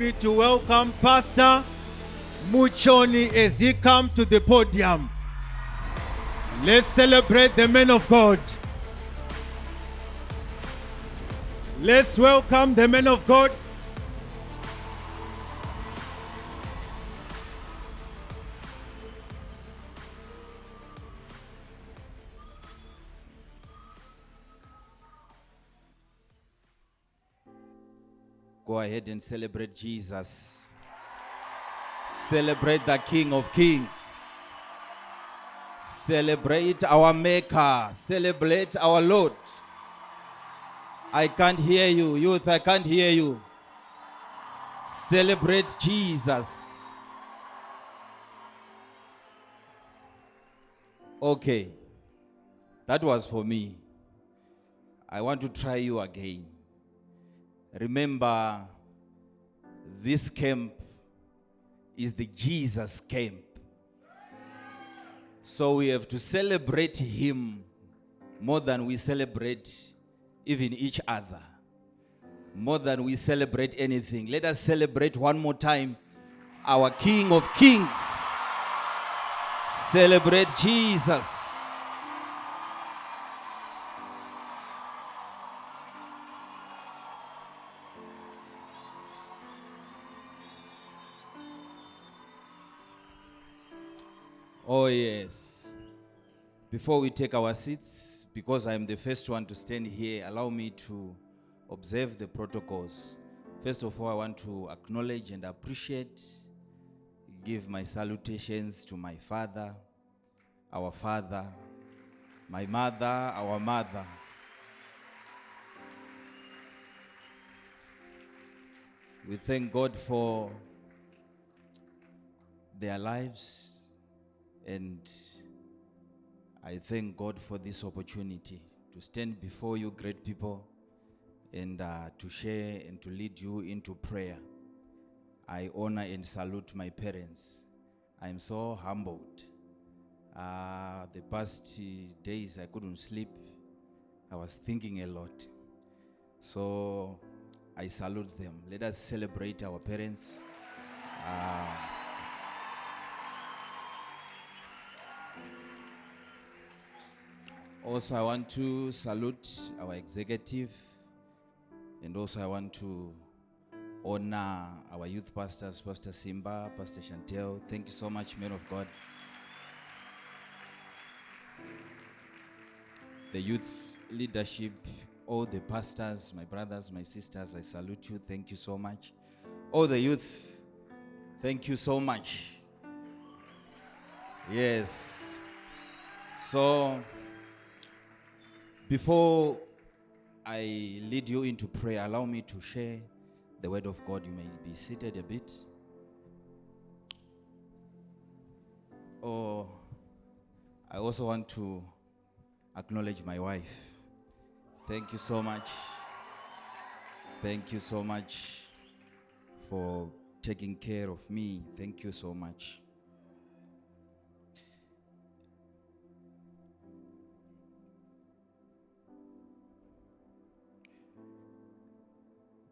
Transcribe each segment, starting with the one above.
me to welcome Pastor Muchoni as he comes to the podium. Let's celebrate the men of God. Let's welcome the men of God. Go ahead and celebrate Jesus. Celebrate the King of Kings. Celebrate our Maker. Celebrate our Lord. I can't hear you. Youth, I can't hear you. Celebrate Jesus. Okay. That was for me. I want to try you again. Remember, this camp is the Jesus camp. So we have to celebrate him more than we celebrate even each other. More than we celebrate anything. Let us celebrate one more time our King of Kings. Celebrate Jesus. Oh yes. Before we take our seats, because I'm the first one to stand here, allow me to observe the protocols. First of all, I want to acknowledge and appreciate, give my salutations to my father, our father, my mother, our mother. We thank God for their lives. And I thank God for this opportunity to stand before you great people and to share and to lead you into prayer. I honor and salute my parents. I'm so humbled. The past days I couldn't sleep. I was thinking a lot. So I salute them. Let us celebrate our parents. Also, I want to salute our executive, and also I want to honor our youth pastors, Pastor Simba, Pastor Chantel. Thank you so much, men of God. The youth leadership, all the pastors, my brothers, my sisters, I salute you. Thank you so much. All the youth, thank you so much. Yes. So, before I lead you into prayer, allow me to share the word of God. You may be seated a bit. Oh, I also want to acknowledge my wife. Thank you so much. Thank you so much for taking care of me. Thank you so much.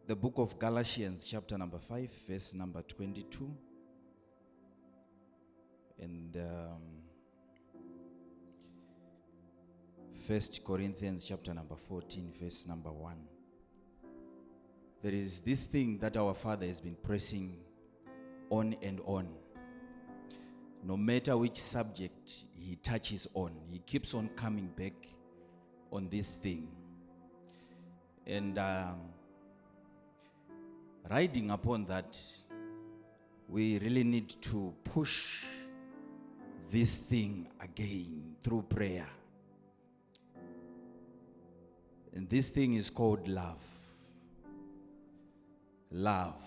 The book of Galatians, chapter number 5, verse number 22. And 1 Corinthians, chapter number 14, verse number 1. There is this thing that our Father has been pressing on and on. No matter which subject he touches on, he keeps on coming back on this thing. And riding upon that, we really need to push this thing again through prayer. And this thing is called love. Love.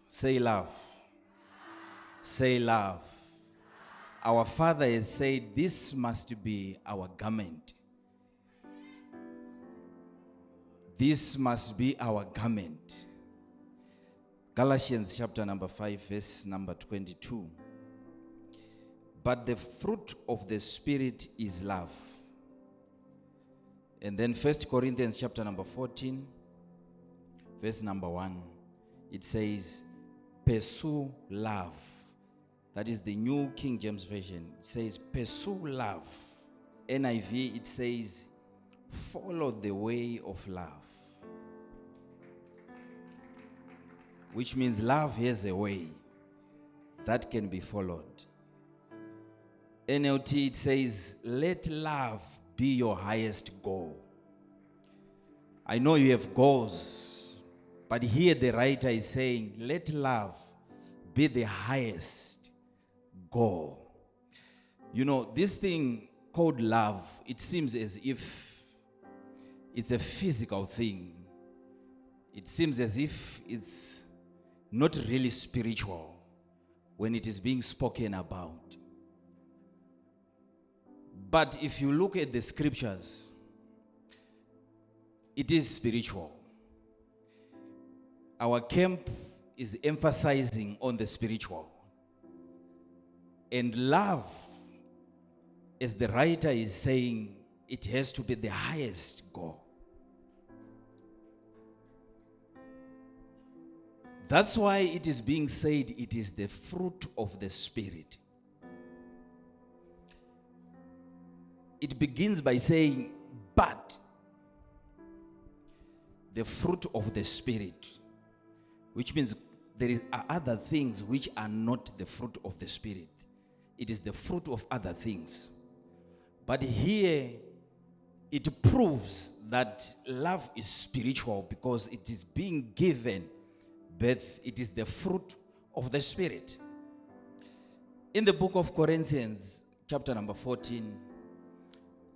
Say love. Say love. Our Father has said this must be our garment. This must be our garment. Galatians chapter number 5, verse number 22. But the fruit of the Spirit is love. And then 1 Corinthians chapter number 14, verse number 1. It says, pursue love. That is the New King James Version. It says, pursue love. NIV, it says, follow the way of love. Which means love has a way that can be followed. NLT, it says, let love be your highest goal. I know you have goals, but here the writer is saying, let love be the highest goal. You know, this thing called love, it seems as if it's a physical thing. It seems as if it's not really spiritual when it is being spoken about. But if you look at the scriptures, it is spiritual. Our camp is emphasizing on the spiritual. And love, as the writer is saying, it has to be the highest goal. That's why it is being said it is the fruit of the Spirit. It begins by saying, but the fruit of the Spirit, which means there are other things which are not the fruit of the Spirit. It is the fruit of other things. But here, it proves that love is spiritual because it is being given birth. It is the fruit of the Spirit. In the book of Corinthians, chapter number 14,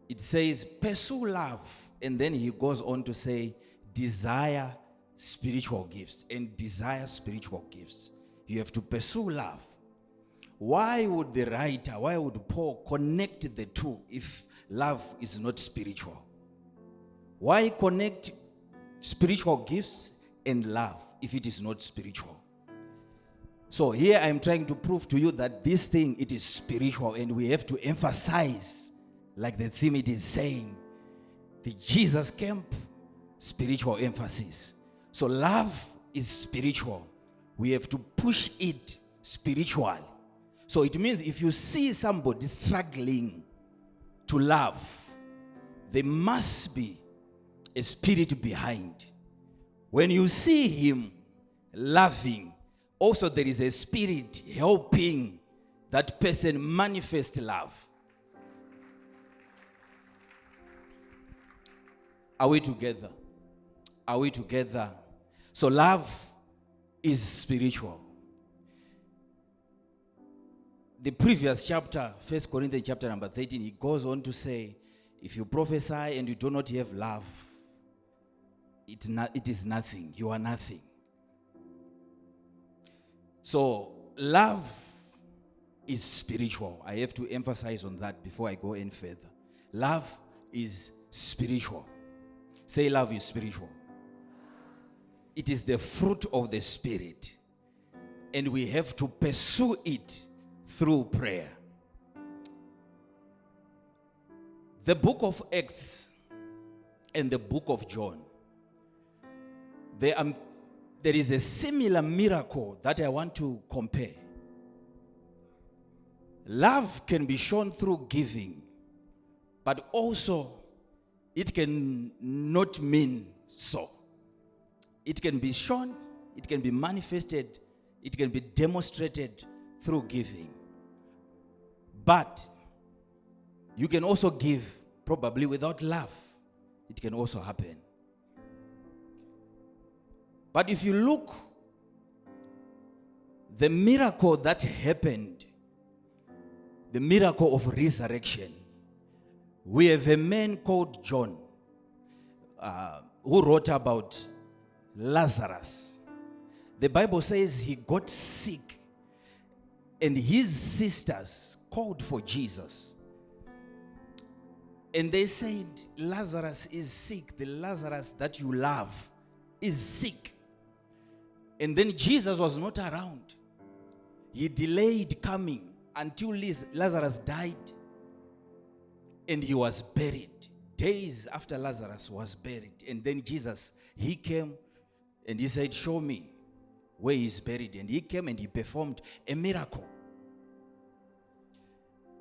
it says, pursue love. And then he goes on to say, desire spiritual gifts and desire spiritual gifts. You have to pursue love. Why would the writer, why would Paul connect the two if love is not spiritual? Why connect spiritual gifts and love if it is not spiritual? So here I'm trying to prove to you that this thing, it is spiritual, and we have to emphasize, like the theme it is saying, the Jesus camp, spiritual emphasis. So love is spiritual. We have to push it spiritual. So it means if you see somebody struggling to love, there must be a spirit behind. When you see him loving, also there is a spirit helping that person manifest love. Are we together? Are we together? So love is spiritual. The previous chapter, 1 Corinthians chapter number 13, he goes on to say, if you prophesy and you do not have love, it is nothing. You are nothing. So love is spiritual. I have to emphasize on that before I go any further. Love is spiritual. Say love is spiritual. It is the fruit of the Spirit. And we have to pursue it through prayer. The book of Acts and the book of John, there is a similar miracle that I want to compare. Love can be shown through giving, but also it can not mean so. It can be shown, it can be manifested, it can be demonstrated through giving. But you can also give probably without love. It can also happen. But if you look, the miracle that happened, the miracle of resurrection, we have a man called John who wrote about Lazarus. The Bible says he got sick and his sisters called for Jesus. And they said, Lazarus is sick. The Lazarus that you love is sick. And then Jesus was not around. He delayed coming until Lazarus died and he was buried. Days after Lazarus was buried. And then Jesus, he came and he said, show me where he's buried. And he came and he performed a miracle.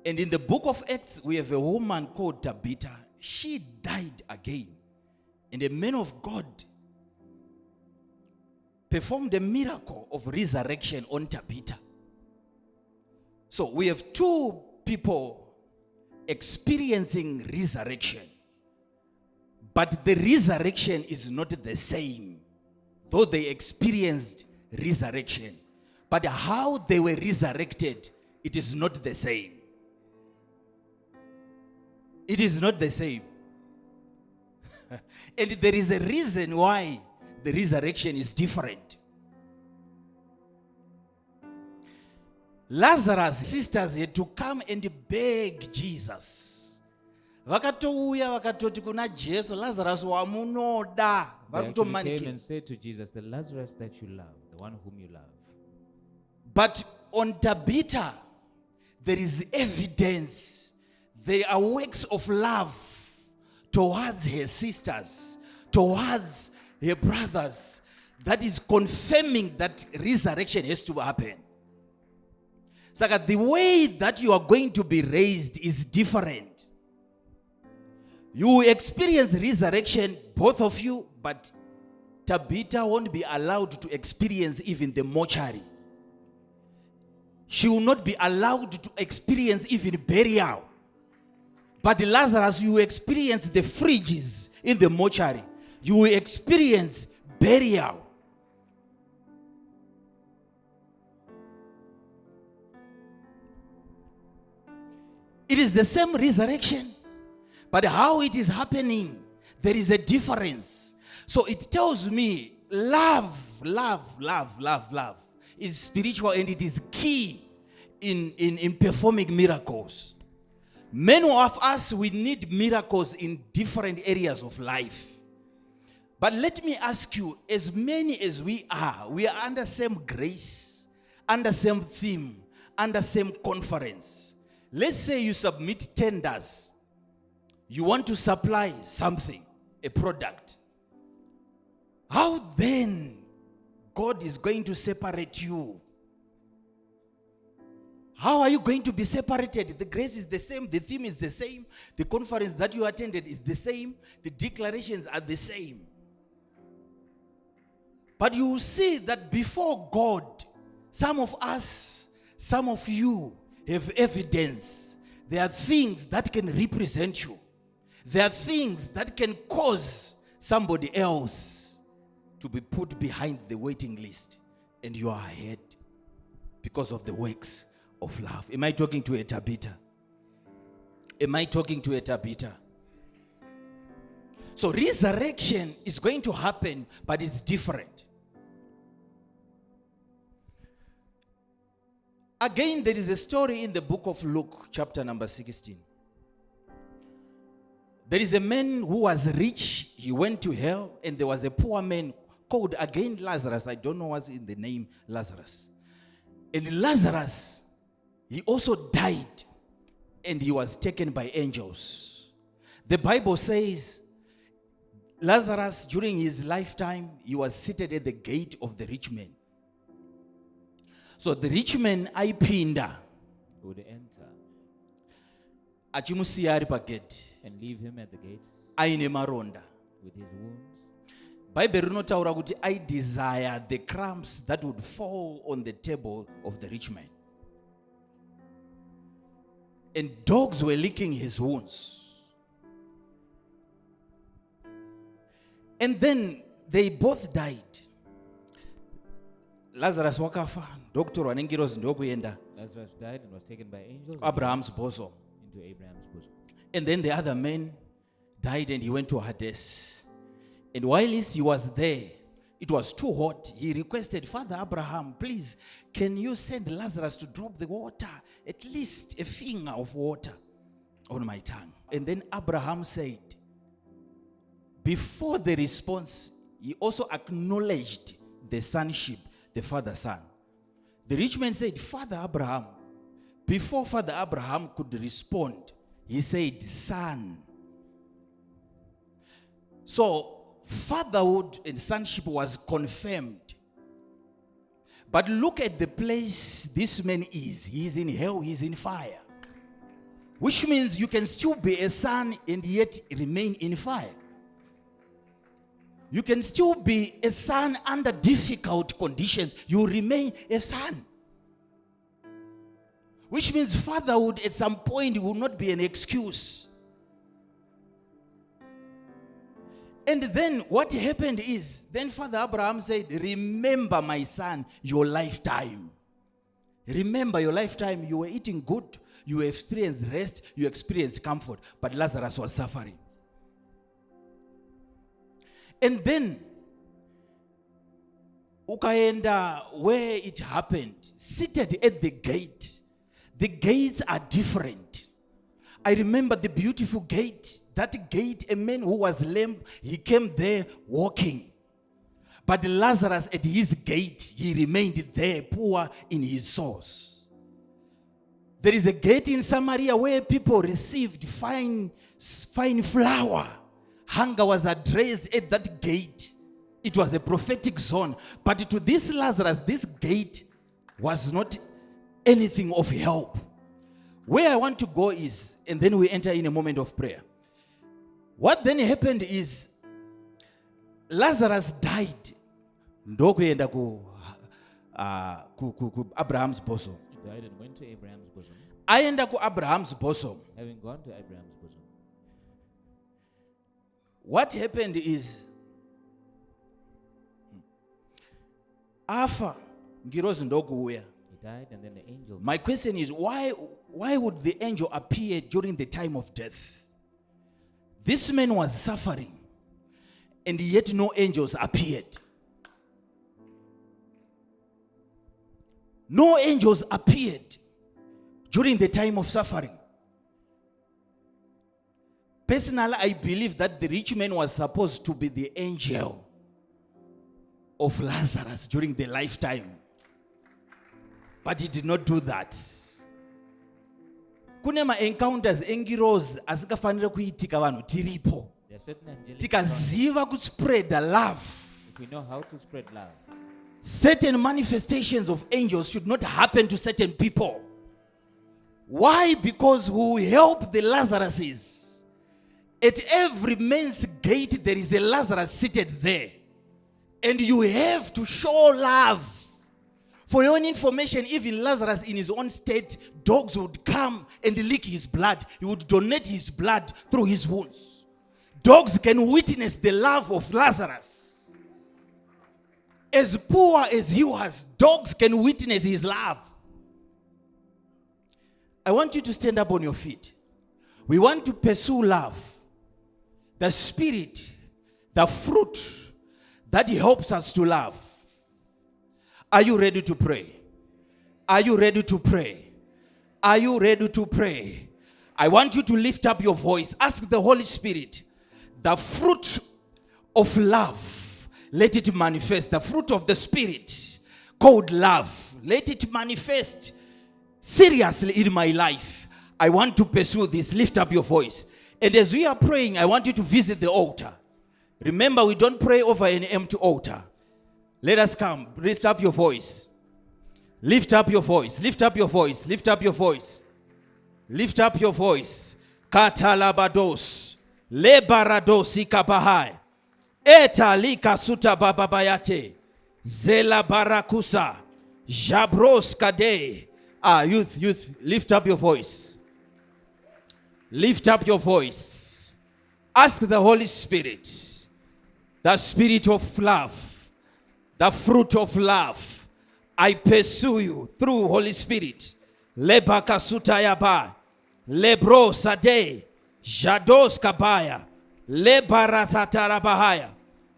And in the book of Acts, we have a woman called Tabitha. She died again. And a man of God performed a miracle of resurrection on Tabitha. So we have two people experiencing resurrection. But the resurrection is not the same, though they experienced resurrection. But how they were resurrected, it is not the same. It is not the same. And there is a reason why the resurrection is different. Lazarus' sisters had to come and beg Jesus. Vakatouya vakatoti kuna Jesu, Lazarus wamunoda. They actually came and said to Jesus, the Lazarus that you love, the one whom you love. But on Tabitha, there is evidence. There are works of love towards her sisters, towards her brothers, that is confirming that resurrection has to happen. So the way that you are going to be raised is different. You will experience resurrection, both of you, but Tabitha won't be allowed to experience even the mortuary. She will not be allowed to experience even burial. But Lazarus, you will experience the fridges in the mortuary. You will experience burial. It is the same resurrection, but how it is happening, there is a difference. So it tells me love is spiritual, and it is key in performing miracles. Many of us, we need miracles in different areas of life. But let me ask you, as many as we are under same grace, under same theme, under same conference. Let's say you submit tenders. You want to supply something, a product. How then God is going to separate you? How are you going to be separated? The grace is the same, the theme is the same, the conference that you attended is the same, the declarations are the same. But you will see that before God, some of us, some of you have evidence. There are things that can represent you. There are things that can cause somebody else to be put behind the waiting list, and you are ahead because of the works of love. Am I talking to a Tabitha? Am I talking to a Tabitha? So resurrection is going to happen, but it's different. Again, there is a story in the book of Luke, chapter number 16. There is a man who was rich. He went to hell, and there was a poor man called, again, Lazarus. I don't know what's in the name Lazarus. And Lazarus, he also died, and he was taken by angels. The Bible says Lazarus, during his lifetime, he was seated at the gate of the rich man. So the rich man aipinda would enter achimusiya ari pagate and leave him at the gate aine maronda. with his wounds. Bible rinotaura kuti I desire the crumbs that would fall on the table of the rich man. And dogs were licking his wounds. And then they both died. Lazarus wakafa, doctor wanengirozi ndokuyenda Lazarus died and was taken by angels Abraham's bosom. into Abraham's bosom. And then the other man died and he went to Hades. And while he was there, it was too hot. He requested, Father Abraham, please, can you send Lazarus to drop the water, at least a finger of water on my tongue? And then Abraham said, before the response, he also acknowledged the sonship, the father-son. The rich man said, Father Abraham. Before Father Abraham could respond, he said, son. So fatherhood and sonship was confirmed But look at the place this man is. He is in hell, he is in fire. Which means you can still be a son and yet remain in fire. You can still be a son under difficult conditions. You remain a son. Which means fatherhood at some point will not be an excuse. And then what happened is, then Father Abraham said, remember my son, your lifetime. Remember your lifetime, you were eating good, you experienced rest, you experienced comfort, but Lazarus was suffering. And then, ukaenda where it happened, seated at the gate. The gates are different. I remember the beautiful gate. That gate, a man who was lame, he came there walking. But Lazarus at his gate, he remained there, poor in his source. There is a gate in Samaria where people received fine flour. Hunger was addressed at that gate. It was a prophetic zone. But to this Lazarus, this gate was not anything of help. Where I want to go is, and then we enter in a moment of prayer. What then happened is, Lazarus died. Ndokuyenda ku Abraham's bosom. He died and went to Abraham's bosom. Ayenda ku Abraham's bosom. Having gone to Abraham's bosom. What happened is, afa ngirozi ndokuya. He died and then the angel. My question is, why would the angel appear during the time of death? This man was suffering, and yet no angels appeared. No angels appeared during the time of suffering. Personally, I believe that the rich man was supposed to be the angel of Lazarus during the lifetime. But he did not do that. Kunema encounters engiros asikafanira kuitika vanhu tiripo. There are certain angelic Tikaziva kuspread the love. if we know how to spread love. Certain manifestations of angels should not happen to certain people. Why? Because who help the Lazaruses. At every man's gate there is a Lazarus seated there. And you have to show love. For your own information, even Lazarus in his own state, dogs would come and lick his blood. He would donate his blood through his wounds. Dogs can witness the love of Lazarus. As poor as he was, dogs can witness his love. I want you to stand up on your feet. We want to pursue love. The spirit, the fruit that helps us to love. Are you ready to pray? Are you ready to pray? Are you ready to pray? I want you to lift up your voice. Ask the Holy Spirit, the fruit of love, let it manifest. The fruit of the Spirit called love, let it manifest seriously in my life. I want to pursue this. Lift up your voice. And as we are praying, I want you to visit the altar. Remember, we don't pray over an empty altar. Let us come. Lift up your voice. Lift up your voice. Lift up your voice. Lift up your voice. Lift up your voice. Katalabados. Lebaradosi kabahai. Eta lika suta bababayate. Zela barakusa. Jabros kade. Youth, lift up your voice. Lift up your voice. Ask the Holy Spirit, the spirit of love, the fruit of love. I pursue you through Holy Spirit. Lebaka sutayaba. Lebro sade. Jados kabaya. Lebaratarabahaya.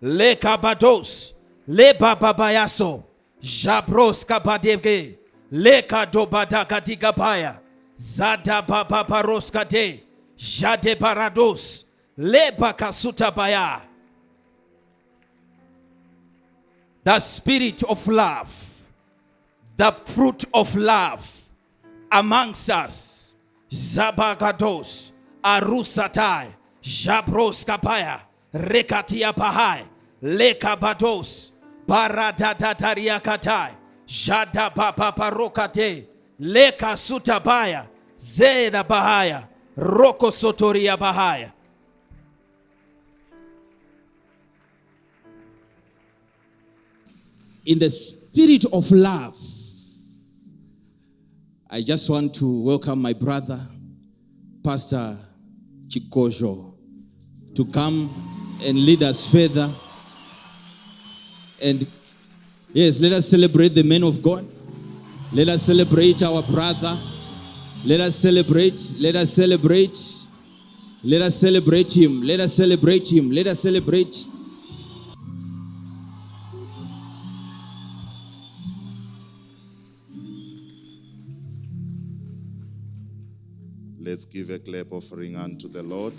Lekabados. Lebababayaso. Jabros kabadege. Lekadobadakadigabaya. Zada bababaroskade. Jade barados. Lebakasutabaya. The spirit of love, the fruit of love amongst us. Zabagados, Arusatai, Jabros Kapaya, Rekatia Pahai, Lekabados, Baradadariakatai, Jada baba barokate. Leka sutabaya. Zeda bahaya. Roko sotoria bahaya. In the spirit of love, I just want to welcome my brother, Pastor Chikojo, to come and lead us further. And yes, let us celebrate the man of God. Let us celebrate our brother. Let us celebrate. Let us celebrate. Let us celebrate him. Let us celebrate him. Let us celebrate. Let's give a clap offering unto the Lord.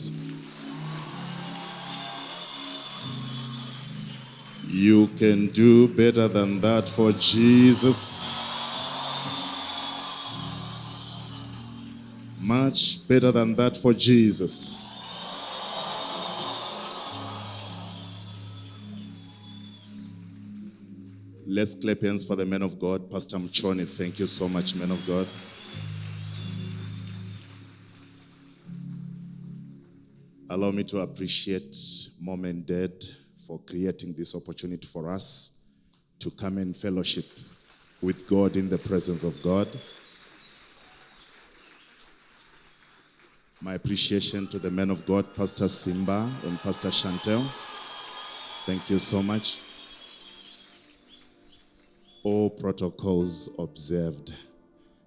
You can do better than that for Jesus. Much better than that for Jesus. Let's clap hands for the man of God, Pastor Mchoni. Thank you so much, man of God. Allow me to appreciate Mom and Dad for creating this opportunity for us to come and fellowship with God in the presence of God. My appreciation to the men of God, Pastor Simba and Pastor Chantel. Thank you so much. All protocols observed.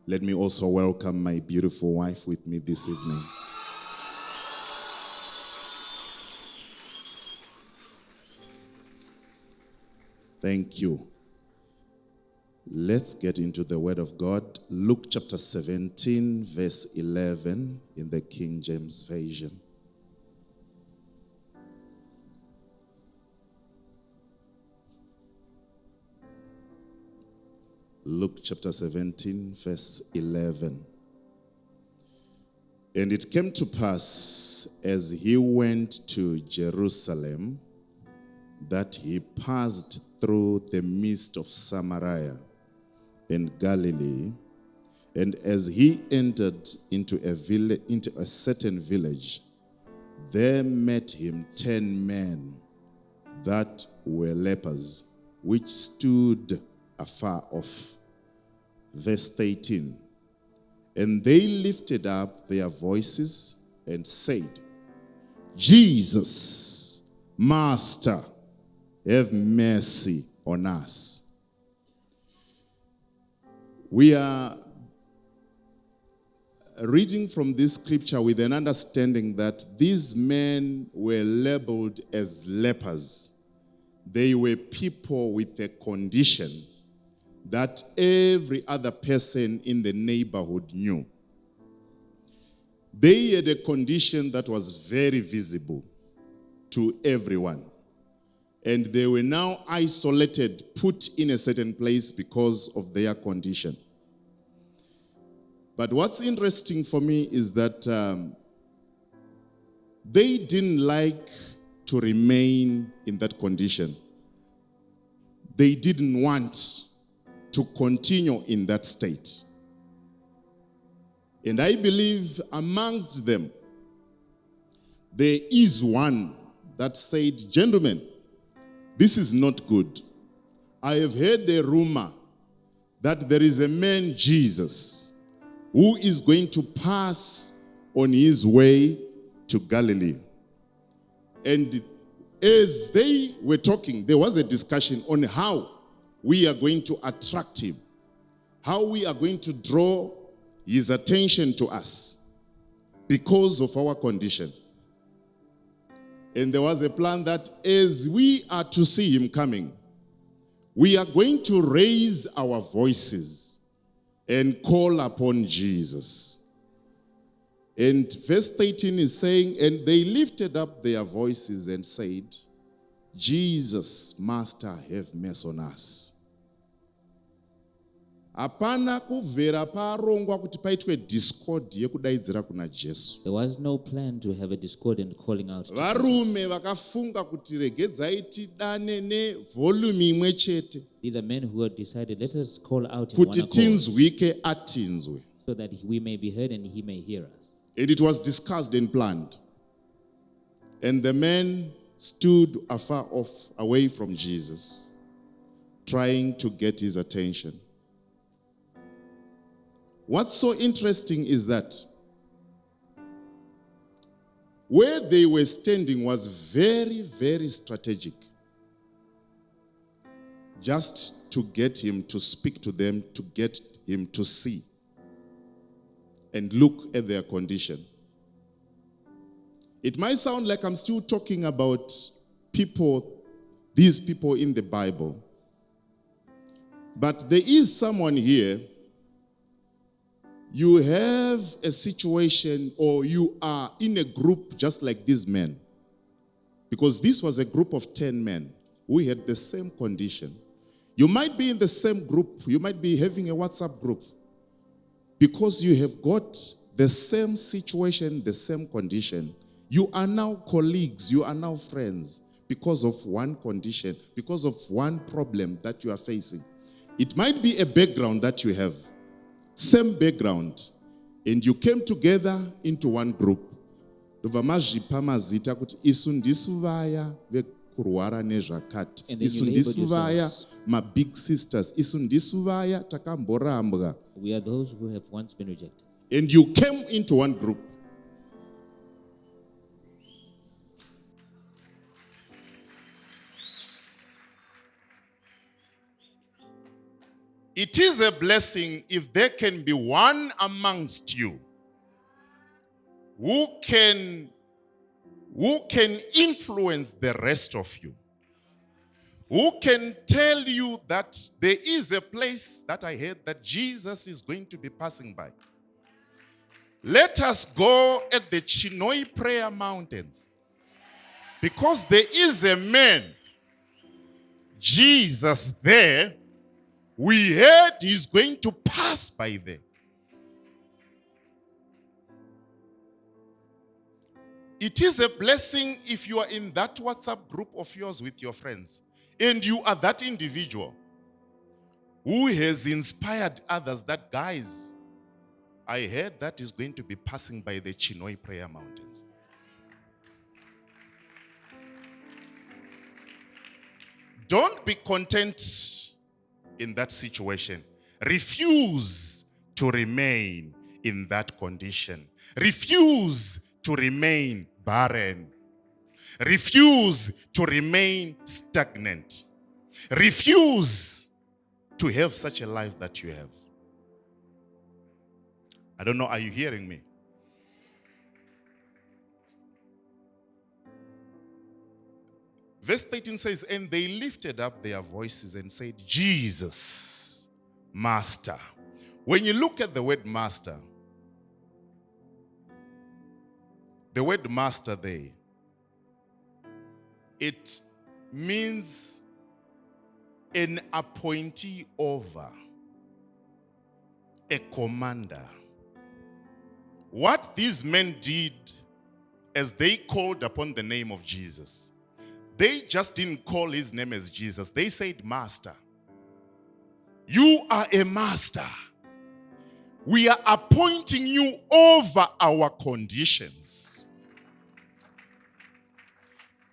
Let me also welcome my beautiful wife with me this evening. Thank you. Let's get into the Word of God. Luke chapter 17, verse 11 in the King James Version. Luke chapter 17, verse 11. And it came to pass, as he went to Jerusalem, that he passed through the midst of Samaria and Galilee, and as he entered into a certain village, there met him 10 men that were lepers, which stood afar off. Verse 13. And they lifted up their voices and said, Jesus, Master, have mercy on us. We are reading from this scripture with an understanding that these men were labeled as lepers. They were people with a condition that every other person in the neighborhood knew. They had a condition that was very visible to everyone. And they were now isolated, put in a certain place because of their condition. But what's interesting for me is that they didn't like to remain in that condition. They didn't want to continue in that state. And I believe amongst them, there is one that said, gentlemen, this is not good. I have heard a rumor that there is a man, Jesus, who is going to pass on his way to Galilee. And as they were talking, there was a discussion on how we are going to attract him, how we are going to draw his attention to us because of our condition. And there was a plan that as we are to see him coming, we are going to raise our voices and call upon Jesus. And verse 13 is saying, and they lifted up their voices and said, Jesus, Master, have mercy on us. hapana kubvera parongwa kuti paitwe discord yekudaidzira kuna Jesu. There was no plan to have a discord and calling out to Jesus. Varume vakafunga kuti regedzai tidane nevolume imwe chete These are men who have decided, let us call out in one kuti accord tinzwike atinzwe. so that we may be heard and he may hear us. And it was discussed and planned. And the men stood afar off, away from Jesus, trying to get his attention. What's so interesting is that where they were standing was very, very strategic. Just to get him to speak to them, to get him to see and look at their condition. It might sound like I'm still talking about people, these people in the Bible. But there is someone here, you have a situation or you are in a group just like these men. Because this was a group of 10 men who had the same condition. You might be in the same group, you might be having a WhatsApp group. Because you have got the same situation, the same condition. You are now colleagues, you are now friends because of one condition, because of one problem that you are facing. It might be a background that you have, same background, and you came together into one group. Isu ndisu vaya vekurwara nezvakati. Isu ndisu vaya my big sisters. Isu ndisu vaya takamborambwa. We are those who have once been rejected. And you came into one group. It is a blessing if there can be one amongst you who can influence the rest of you, who can tell you that there is a place that I heard that Jesus is going to be passing by. Let us go at the Chinoi Prayer Mountains, because there is a man, Jesus, there. We heard he's going to pass by there. It is a blessing if you are in that WhatsApp group of yours with your friends and you are that individual who has inspired others that, guys, I heard that is going to be passing by the Chinoi Prayer Mountains. Don't be content in that situation. Refuse to remain in that condition. Refuse to remain barren. Refuse to remain stagnant. Refuse to have such a life that you have. I don't know, are you hearing me? Verse 13 says, and they lifted up their voices and said, Jesus, Master. When you look at the word master there, it means an appointee over, a commander. What these men did as they called upon the name of Jesus, they just didn't call his name as Jesus. They said, Master. You are a master. We are appointing you over our conditions.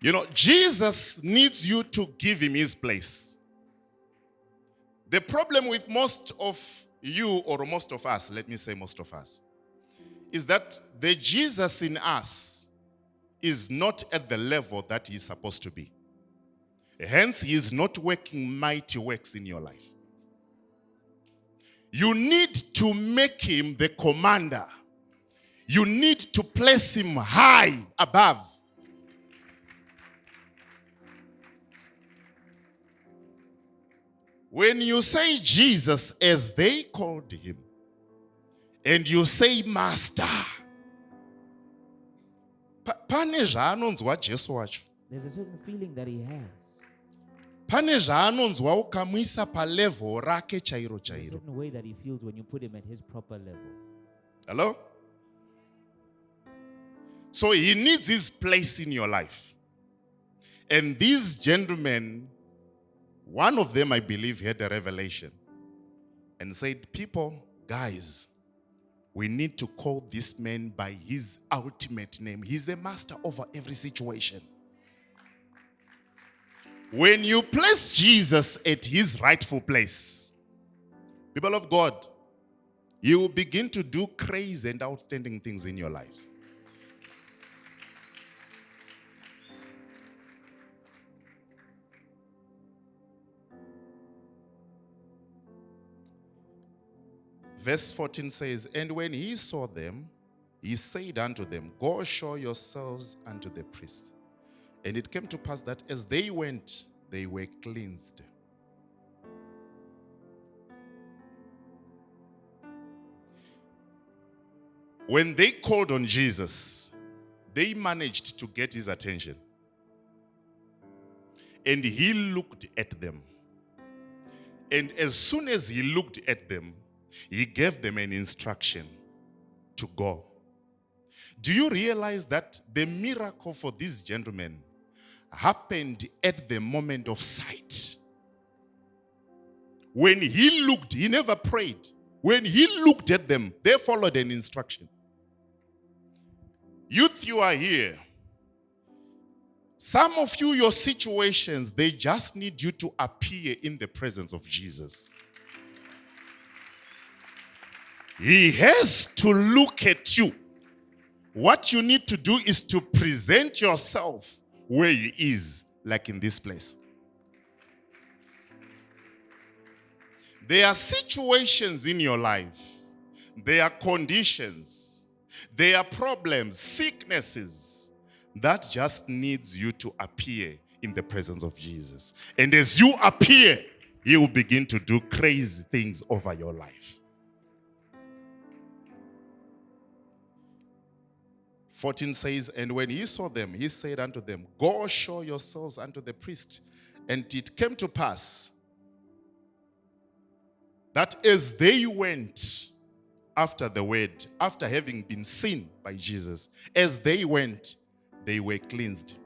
You know, Jesus needs you to give him his place. The problem with most of you, or most of us, let me say most of us, is that the Jesus in us is not at the level that he's supposed to be. Hence, he is not working mighty works in your life. You need to make him the commander. You need to place him high above. When you say Jesus as they called him, and you say Master, There's a certain feeling that he has. pane zvaanonzwa ukamuisa palevel rake chairo There's a chairo. certain way that he feels when you put him at his proper level. Hello? So he needs his place in your life. And these gentlemen, one of them, I believe, had a revelation and said, people, guys, we need to call this man by his ultimate name. He's a master over every situation. When you place Jesus at his rightful place, people of God, you will begin to do crazy and outstanding things in your lives. Verse 14 says, and when he saw them, he said unto them, go show yourselves unto the priest. And it came to pass that as they went, they were cleansed. When they called on Jesus, they managed to get his attention. And he looked at them. And as soon as he looked at them, he gave them an instruction to go. Do you realize that the miracle for these gentlemen happened at the moment of sight? When he looked, he never prayed. When he looked at them, they followed an instruction. Youth, you are here. Some of you, your situations, they just need you to appear in the presence of Jesus. He has to look at you. What you need to do is to present yourself where he is, like in this place. There are situations in your life. There are conditions. There are problems, sicknesses that just needs you to appear in the presence of Jesus. And as you appear, he will begin to do crazy things over your life. 14 says, and when he saw them, he said unto them, go show yourselves unto the priest. And it came to pass that as they went after the word, after having been seen by Jesus, as they went, they were cleansed.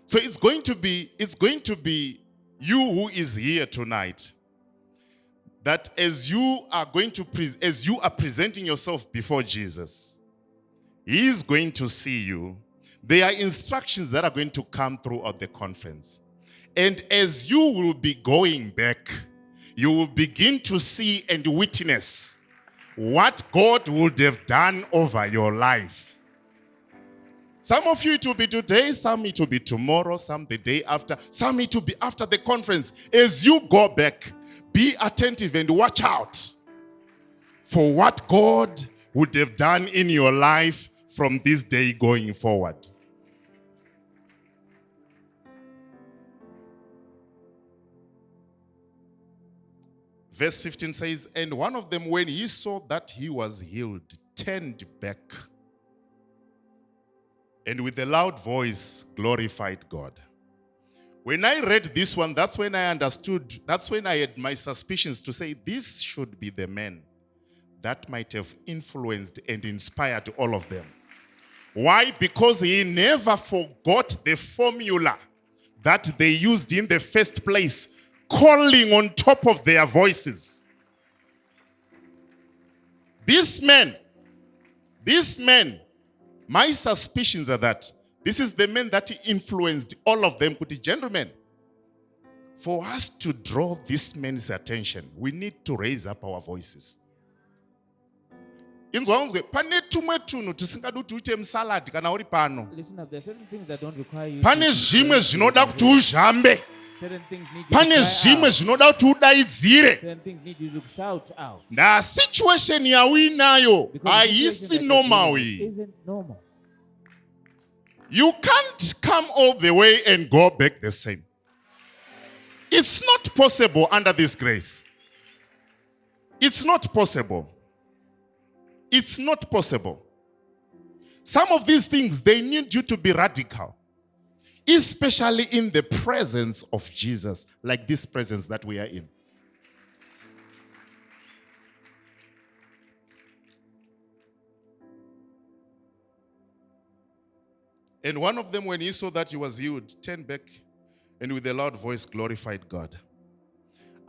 So it's going to be you who is here tonight, that as you are presenting yourself before Jesus, he is going to see you. There are instructions that are going to come throughout the conference. And as you will be going back, you will begin to see and witness what God would have done over your life. Some of you, it will be today, some it will be tomorrow, some the day after, some it will be after the conference. As you go back, be attentive and watch out for what God would have done in your life from this day going forward. Verse 15 says, and one of them, when he saw that he was healed, turned back, and with a loud voice glorified God. When I read this one, that's when I understood, that's when I had my suspicions to say, this should be the man that might have influenced and inspired all of them. Why? Because he never forgot the formula that they used in the first place, calling on top of their voices. This man, my suspicions are that this is the man that influenced all of them. Gentlemen, for us to draw this man's attention, we need to raise up our voices. Listen up, there are certain things that don't require you certain things need you to cry out. Certain things need you to shout out. Na situation yawinayo Because the haisi situation that normal. you're dealing with isn't normal. You can't come all the way and go back the same. It's not possible under this grace. It's not possible. It's not possible. Some of these things, they need you to be radical. especially in the presence of Jesus, like this presence that we are in. And one of them, when he saw that he was healed, turned back and with a loud voice glorified God.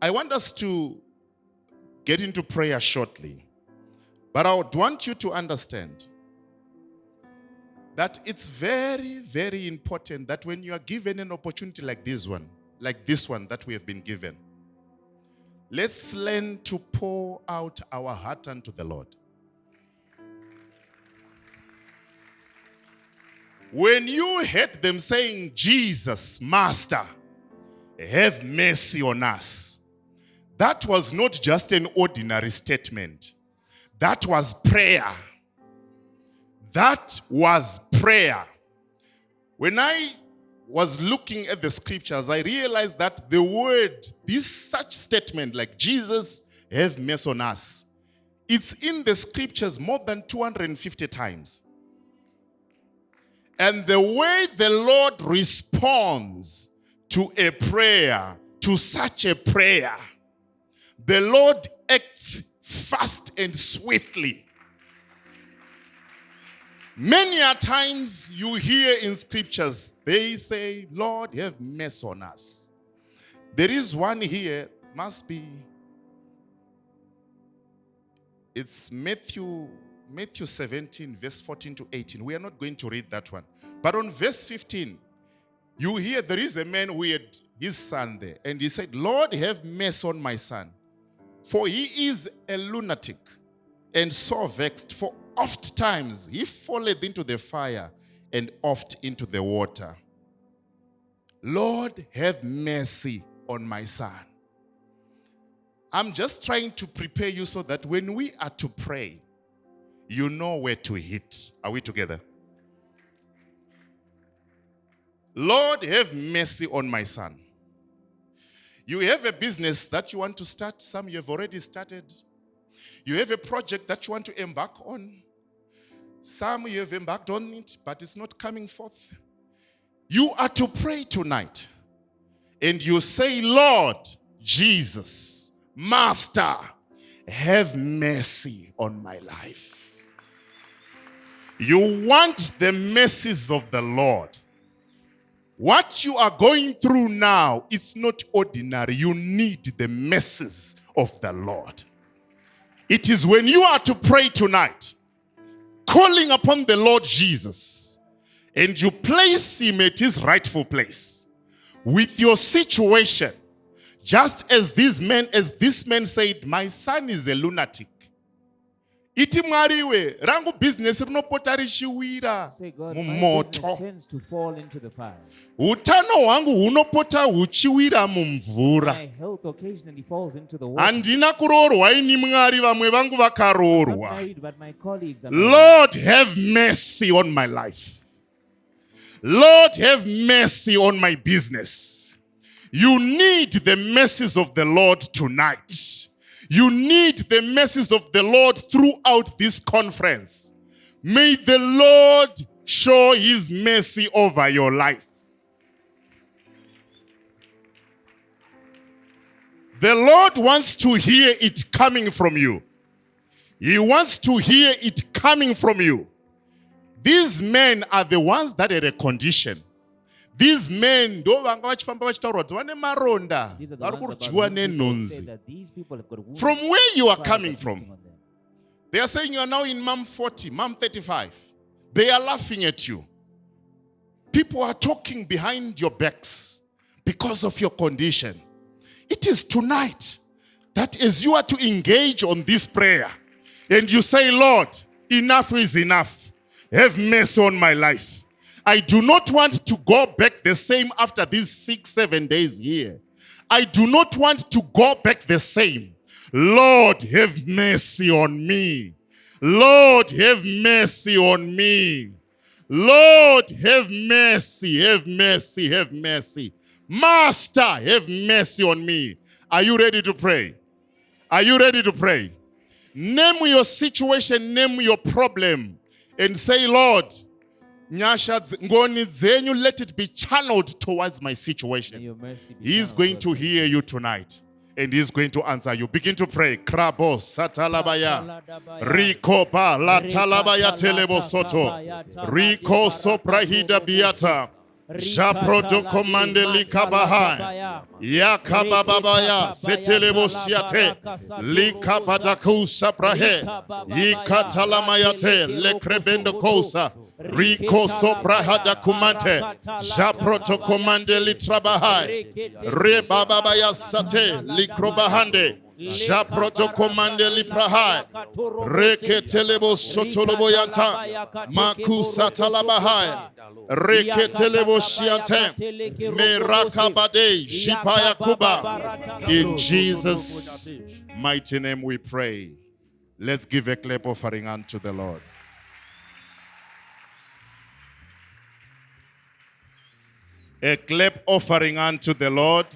I want us to get into prayer shortly, but I would want you to understand that it's very, very important that when you are given an opportunity like this one that we have been given, let's learn to pour out our heart unto the Lord. When you heard them saying, Jesus, Master, have mercy on us, that was not just an ordinary statement. That was prayer. That was prayer. When I was looking at the scriptures, I realized that the word, such statement like Jesus, have mercy on us, it's in the scriptures more than 250 times. And the way the Lord responds to a prayer, to such a prayer, the Lord acts fast and swiftly. Many a times you hear in scriptures, they say, Lord, have mercy on us. There is one here, must be, it's Matthew 17, verse 14 to 18. We are not going to read that one. But on verse 15, you hear there is a man who had his son there. And he said, Lord, have mercy on my son. For he is a lunatic and so vexed. For oft times he falleth into the fire and oft into the water. Lord, have mercy on my son. I'm just trying to prepare you so that when we are to pray, you know where to hit. Are we together? Lord, have mercy on my son. You have a business that you want to start. Some you have already started. You have a project that you want to embark on. Some you have embarked on it, but it's not coming forth. You are to pray tonight. And you say, Lord, Jesus, Master, have mercy on my life. You want the mercies of the Lord. What you are going through now, it's not ordinary. You need the mercies of the Lord. It is when you are to pray tonight, calling upon the Lord Jesus, and you place him at his rightful place with your situation, just as this man said, my son is a lunatic. Iti mwariwe, rangu business rinopota richiwira mumoto. Tends to fall into the fire. Utano wangu hunopota huchiwira mumvura. My health occasionally falls into the water. Handina kuroorwa ini mwari vamwe vangu I'm not vakaroorwa. married, but my colleagues are Lord, have mercy on my life. Lord, have mercy on my business. You need the mercies of the Lord tonight. You need the mercies of the Lord throughout this conference. May the Lord show his mercy over your life. The Lord wants to hear it coming from you. He wants to hear it coming from you. These men are the ones that had a condition. These men, These are the ones about whom people say that these people have got wounds. from where you are Fire coming is from, hitting on them. they are saying you are now in Mom 40, Mom 35. They are laughing at you. People are talking behind your backs because of your condition. It is tonight that as you are to engage on this prayer and you say, Lord, enough is enough. Have mercy on my life. I do not want to go back the same after these 6-7 days here. I do not want to go back the same. Lord, have mercy on me. Lord, have mercy on me. Lord, have mercy, have mercy, have mercy. Master, have mercy on me. Are you ready to pray? Are you ready to pray? Name your situation, name your problem, and say, Lord, ngoni dzenyu, let it be channeled towards my situation. Your mercy be He is shown going to towards me. hear you tonight. And he is going to answer you. Begin to pray. Krabo satalabaya. Riko ba la talabaya telebo soto. Riko soprahida biata. Japrodo komande likabahai. Yakabababaya setelebo siate. Likabadaku saprahe. Ikatalamayate lekrebendo kosa. Riko soprahada kumante. Japroto komande litrabahai. Rebababaya sate likrobahande. Japroto komande liprahai. Reke telebo sotolobo yanta. Maku satalabahai. Reke telebo shiante. Merakabade jipaya kuba. In Jesus' mighty name we pray. Let's give a clap offering unto the Lord. A clap offering unto the Lord.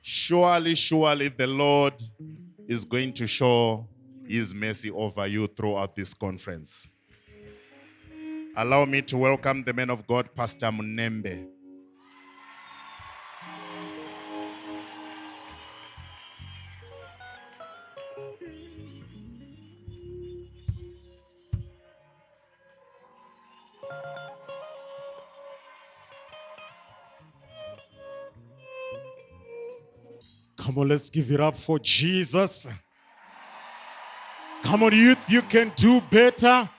Surely, surely the Lord is going to show his mercy over you throughout this conference. Allow me to welcome the man of God, Pastor Munembe. Come on, let's give it up for Jesus. Come on, youth, you can do better.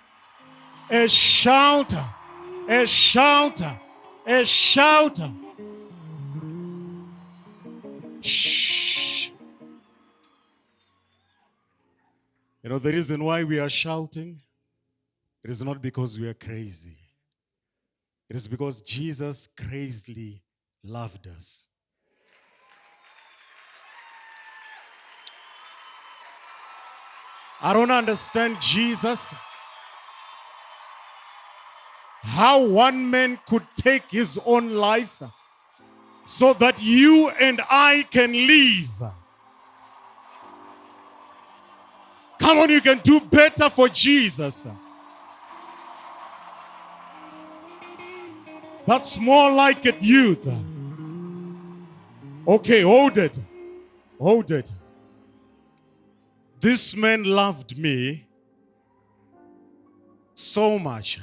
A shout, a shout, a shout. Shh. You know, the reason why we are shouting, it is not because we are crazy. It is because Jesus crazily loved us. I don't understand, Jesus, how one man could take his own life so that you and I can live. Come on, you can do better for Jesus. That's more like it, youth. Okay, hold it. Hold it. This man loved me so much.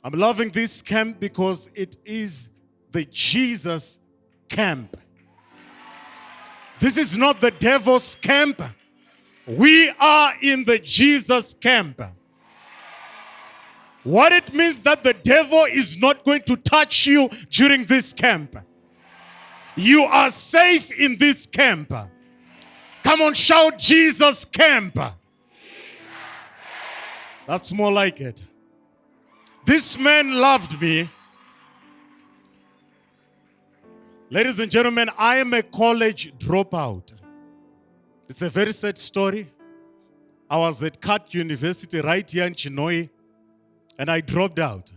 I'm loving this camp because it is the Jesus camp. This is not the devil's camp. We are in the Jesus camp. What it means that the devil is not going to touch you during this camp. You are safe in this camp. Come on, shout Jesus camp. That's more like it. This man loved me. Ladies and gentlemen, I am a college dropout. It's a very sad story. I was at Cut University right here in Chinoi, and I dropped out.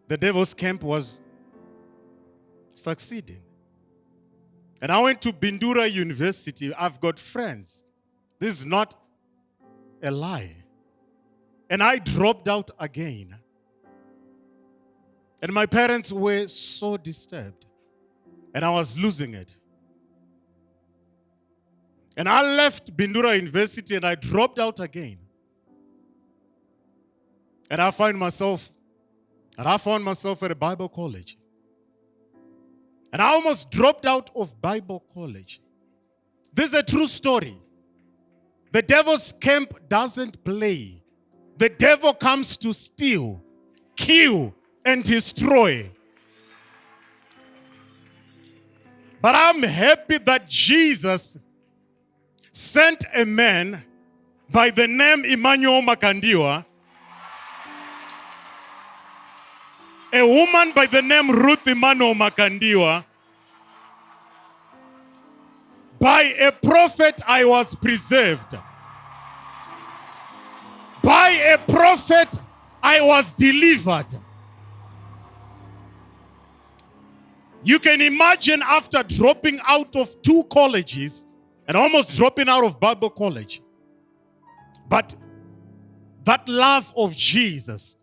The devil's camp was succeeding. And I went to Bindura University. I've got friends. This is not a lie. And I dropped out again. And my parents were so disturbed. And I was losing it. And I left Bindura University and I dropped out again. And I found myself at a Bible college. And I almost dropped out of Bible college. This is a true story. The devil's camp doesn't play. The devil comes to steal, kill, and destroy. But I'm happy that Jesus sent a man by the name Emmanuel Makandiwa, a woman by the name Ruth Emmanuel Makandiwa. By a prophet I was preserved. By a prophet I was delivered. You can imagine after dropping out of 2 colleges and almost dropping out of Bible college. But that love of Jesus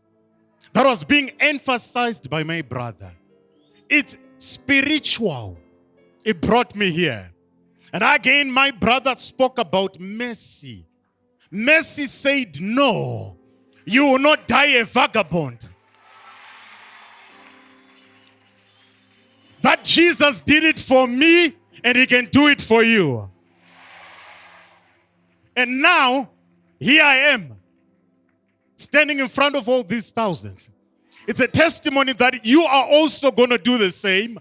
that was being emphasized by my brother, it's spiritual. It brought me here. And again, my brother spoke about mercy. Mercy said, no, you will not die a vagabond. That Jesus did it for me, and he can do it for you. And now, here I am, standing in front of all these thousands. It's a testimony that you are also going to do the same.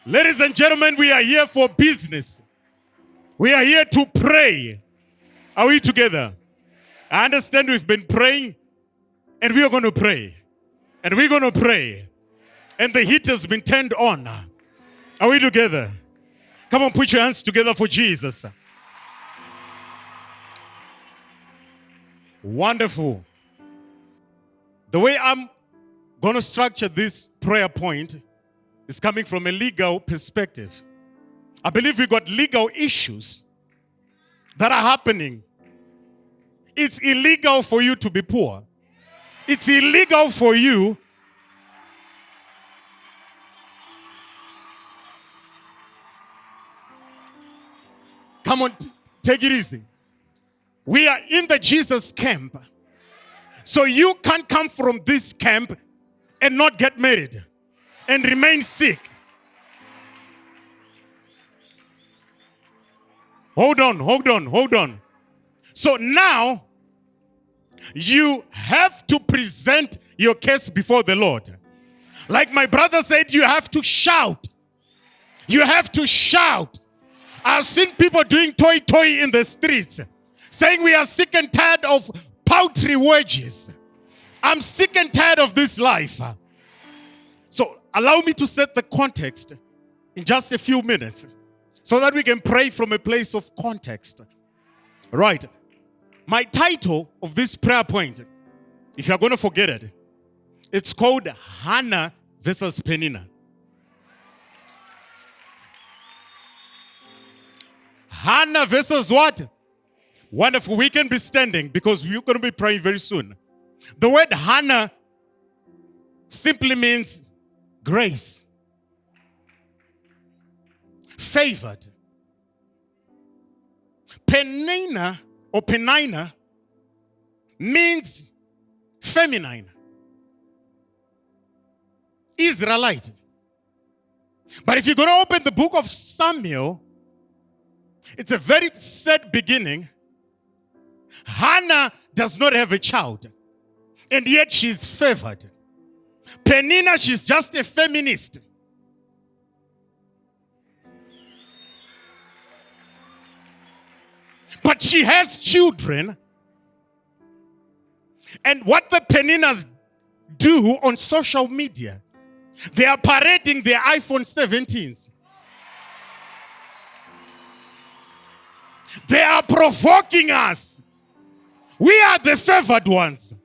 Ladies and gentlemen, we are here for business. We are here to pray. Are we together? I understand we've been praying, and we are going to pray. And we're going to pray. And the heat has been turned on. Are we together? Come on, put your hands together for Jesus. Wonderful. The way I'm going to structure this prayer point is coming from a legal perspective. I believe we got legal issues that are happening. It's illegal for you to be poor. It's illegal for you come on, take it easy. We are in the Jesus camp. So you can't come from this camp and not get married and remain sick. Hold on. So now, you have to present your case before the Lord. Like my brother said, you have to shout. You have to shout. I've seen people doing toy in the streets, saying we are sick and tired of paltry wages. I'm sick and tired of this life. So allow me to set the context in just a few minutes so that we can pray from a place of context. Right. My title of this prayer point, if you're going to forget it, it's called Hannah versus Peninnah. Hannah versus what? Wonderful. We can be standing because we're going to be praying very soon. The word Hannah simply means grace, favored. Peninnah or Penina means feminine, Israelite. But if you're going to open the book of Samuel, it's a very sad beginning. Hannah does not have a child, and yet she's favored. Peninnah, she's just a feminist. But she has children. And what the Peninnahs do on social media, they are parading their iPhone 17s. They are provoking us. We are the favored ones.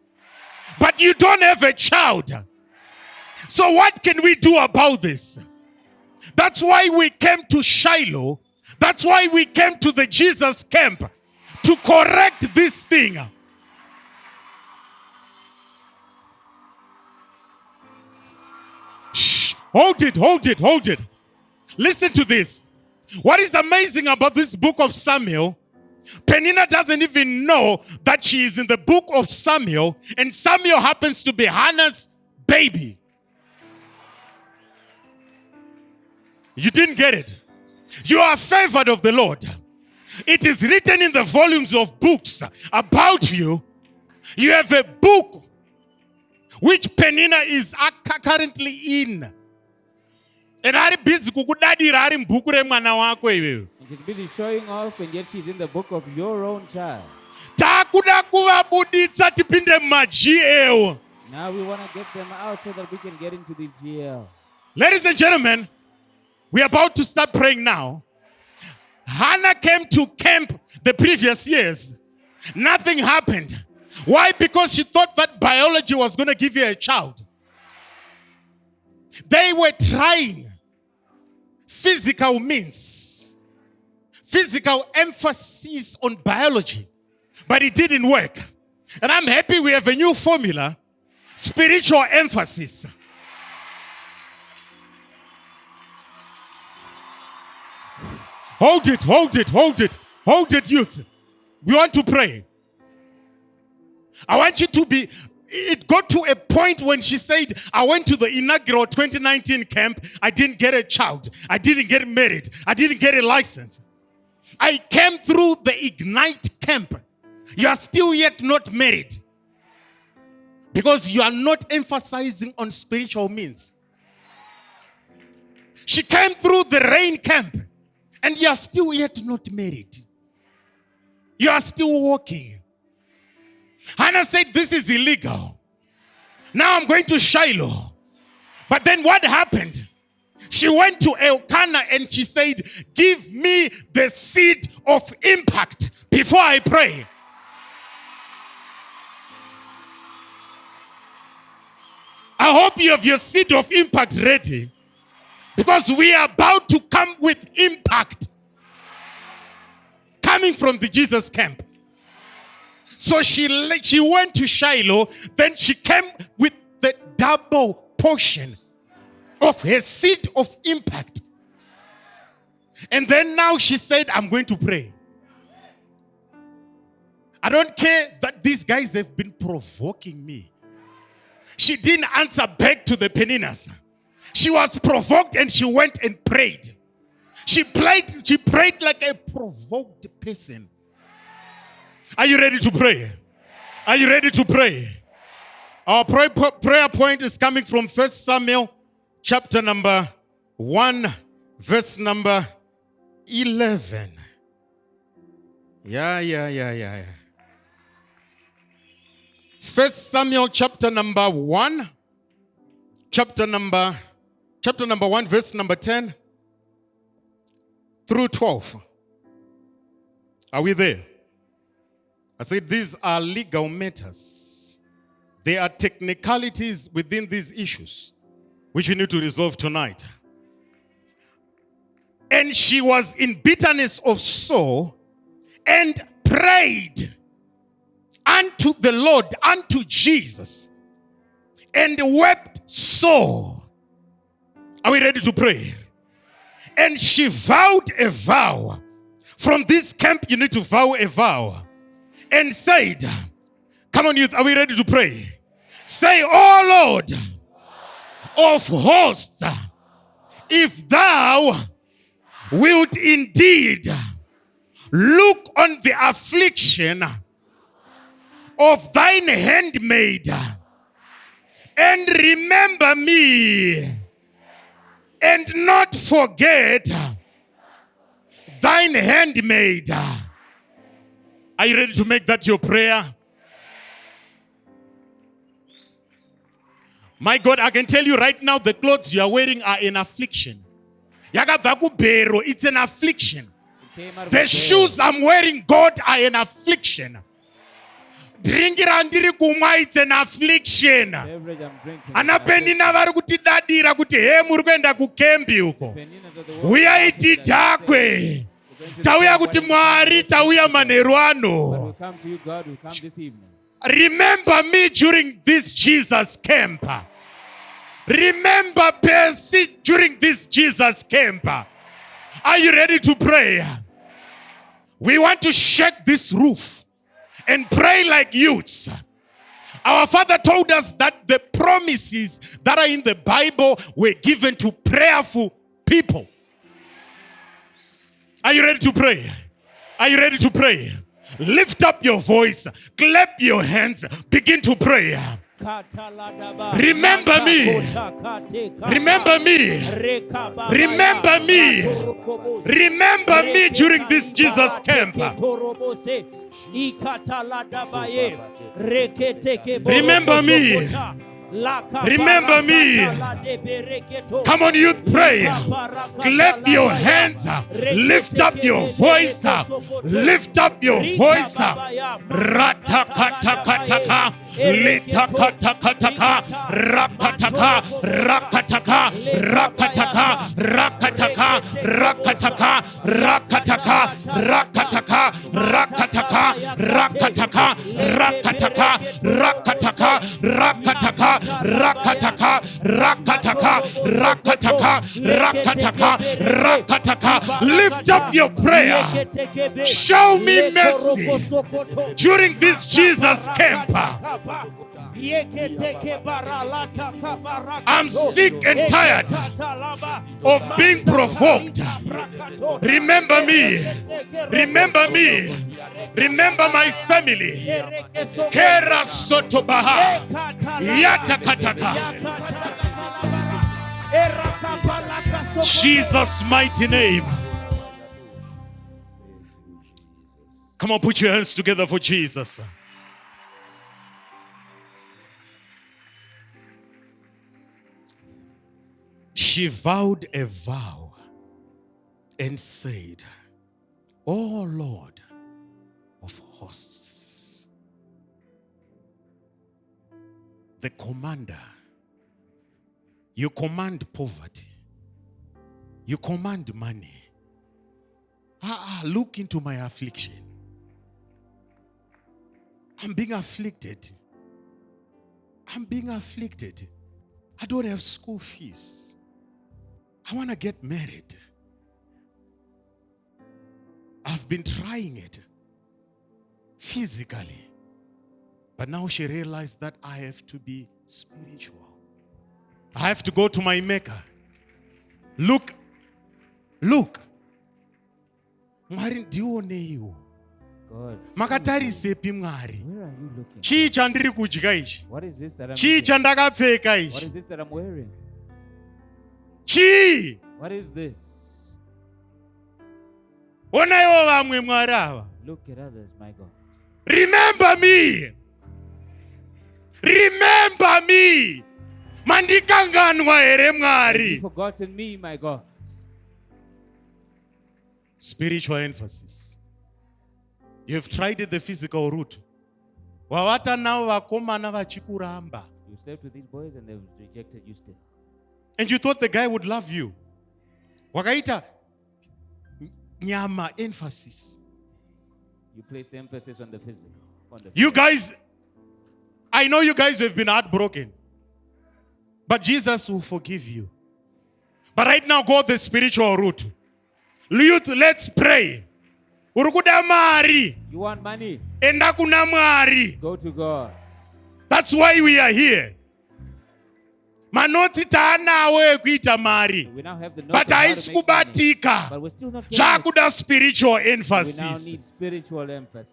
But you don't have a child. So what can we do about this? That's why we came to Shiloh. That's why we came to the Jesus camp, to correct this thing. Shh. Hold it. Listen to this. What is amazing about this book of Samuel, Peninnah doesn't even know that she is in the book of Samuel, and Samuel happens to be Hannah's baby. You didn't get it. You are favored of the Lord. It is written in the volumes of books about you. You have a book which Peninnah is currently in. And I'm busy kukudadira ari mbuku remwana wako iwewe. She's busy showing off, and yet she's in the book of your own child. Takuda kuvabuditsa tipinde mumaGL. Now we want to get them out so that we can get into the GL. Ladies and gentlemen, we are about to start praying now. Hannah came to camp the previous years. Nothing happened. Why? Because she thought that biology was going to give her a child. They were trying. physical means, physical emphasis on biology, but it didn't work. And I'm happy we have a new formula, spiritual emphasis. Hold it, hold it, hold it, hold it, youth. We want to pray. I want you to be, it got to a point when she said, I went to the inaugural 2019 camp, I didn't get a child, I didn't get married, I didn't get a license. I came through the Ignite camp. You are still yet not married because you are not emphasizing on spiritual means. She came through the rain camp and you are still yet not married. You are still walking. Hannah said, this is illegal. Now I'm going to Shiloh. But then what happened? She went to Elkanah and she said, give me the seed of impact before I pray. I hope you have your seed of impact ready, because we are about to come with impact coming from the Jesus camp. So she went to Shiloh, then she came with the double portion of her seed of impact. And then now she said, I'm going to pray. I don't care that these guys have been provoking me. She didn't answer back to the Peninnahs. She was provoked and she went and prayed. She prayed like a provoked person. Are you ready to pray? Are you ready to pray? Our prayer point is coming from 1 Samuel chapter number 1, verse number 11. Yeah. 1 Samuel chapter number 1, chapter number 1, verse number 10 through 12. Are we there? I said these are legal matters. There are technicalities within these issues which we need to resolve tonight. And she was in bitterness of soul and prayed unto the Lord, unto Jesus, and wept sore. Are we ready to pray? And she vowed a vow. From this camp, you need to vow a vow. And said, come on, youth, are we ready to pray? Say, oh Lord of hosts, if thou wilt indeed look on the affliction of thine handmaid, and remember me, and not forget thine handmaid. Are you ready to make that your prayer? My God, I can tell you right now, the clothes you are wearing are an affliction. It's an affliction. The shoes I'm wearing, God, are an affliction. It's an affliction. Anapenina vari kutidadira kuti he muri kuenda kukembi uko. Uya itidhakwe. Tauya kuti Mwari, tauya manheru ano. Remember me during this Jesus camp. Remember Percy during this Jesus camp. Are you ready to pray? We want to shake this roof and pray like youths. Our Father told us that the promises that are in the Bible were given to prayerful people. Are you ready to pray? Are you ready to pray? Lift up your voice, clap your hands, begin to pray. Remember me. Remember me. Remember me. Remember me during this Jesus camp. Remember me. Remember me. Come on, youth, pray. Clap your hands. Lift up your voice. Lift up your voice. Ratakatakataka. Litakatakataka. Rakataka. Rakataka. Rakataka. Rakataka. Rakataka. Rakataka. Rakataka. Rakataka. Rakataka. Rakataka. Rakataka. Rakataka. Rakataka, rakataka, rakataka, rakataka, rakataka. Lift up your prayer. Show me mercy during this Jesus camp. I'm sick and tired of being provoked. Remember me. Remember me. Remember my family. Kera sotobaha. Yatakataka. Jesus' mighty name. Come on, put your hands together for Jesus. She vowed a vow and said, "Oh Lord of hosts, the commander, you command poverty, you command money. Look into my affliction. I'm being afflicted. I'm being afflicted. I don't have school fees. I want to get married. I've been trying it physically. But now she realized that I have to be spiritual. I have to go to my maker. Look. Mwari ndioneyo. God. Makatarisepi mwari. Where are you looking? Chii chandiri kudya ichi? What is this that I'm Chii eating? chandakapfeka What ichi? is this that I'm wearing? Chii? What is this? Onaiwo vamwe mwari ava. Look at others, my God. Remember me. Remember me. Mandikanganwa here Have you mwari. forgotten me, my God? Spiritual emphasis. You have tried the physical route. Wawata nao vakomana vachikuramba. You slept with these boys and they've rejected you still. And you thought the guy would love you. Wakaita nyama emphasis. You placed emphasis on the physical. On the You guys, I know you guys have been heartbroken. But Jesus will forgive you. But right now, go the spiritual route. Youth, let's pray. Urukuda mari. You want money? Enda kuna mwari. Go to God. That's why we are here. Manoti taanawe kuita mari. So we now have the knowledge But of how to make money. aisikubatika. But we're still not getting it. Chakuda spiritual We now emphasis. need spiritual emphasis.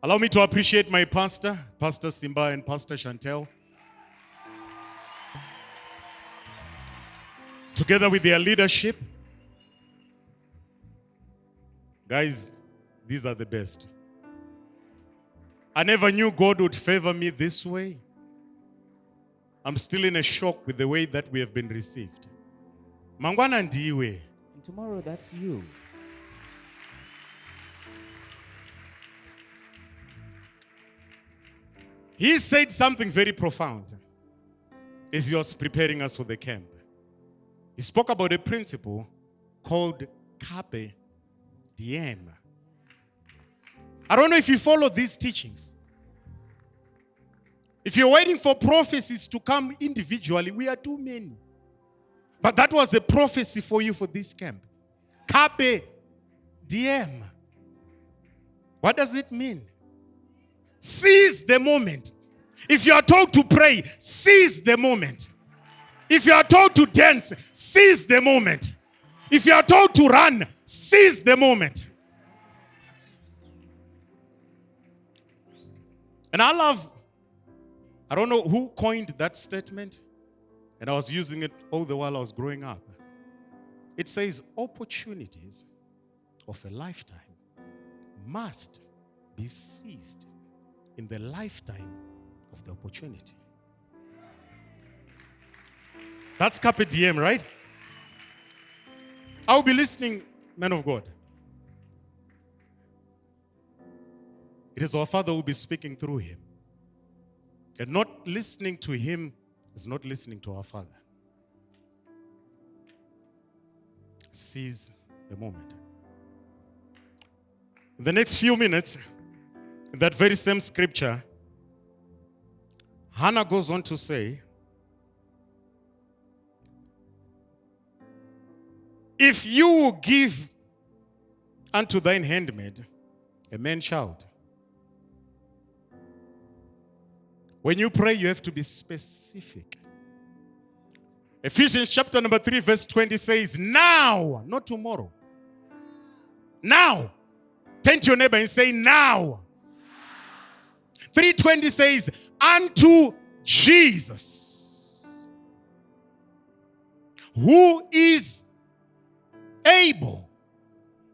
Allow me to appreciate my pastor, Pastor Simba and Pastor Chantel. Together with their leadership. Guys, these are the best. I never knew God would favor me this way. I'm still in a shock with the way that we have been received. Mangwana ndiwe. And tomorrow, that's you. He said something very profound as he was preparing us for the camp. He spoke about a principle called carpe diem. I don't know if you follow these teachings. If you're waiting for prophecies to come individually, we are too many. But that was a prophecy for you for this camp. Carpe diem. What does it mean? Seize the moment. If you are told to pray, seize the moment. If you are told to dance, seize the moment. If you are told to run, seize the moment. And I don't know who coined that statement, and I was using it all the while I was growing up. It says, opportunities of a lifetime must be seized in the lifetime of the opportunity. That's carpe diem, right? I'll be listening, man of God. It is our Father who will be speaking through him. And not listening to him is not listening to our Father. Seize the moment. In the next few minutes, in that very same scripture, Hannah goes on to say, if you will give unto thine handmaid a man child. When you pray, you have to be specific. Ephesians chapter number 3, verse 20 says, now, not tomorrow. Now. Turn to your neighbor and say, now. 3:20 says, unto Jesus, who is able,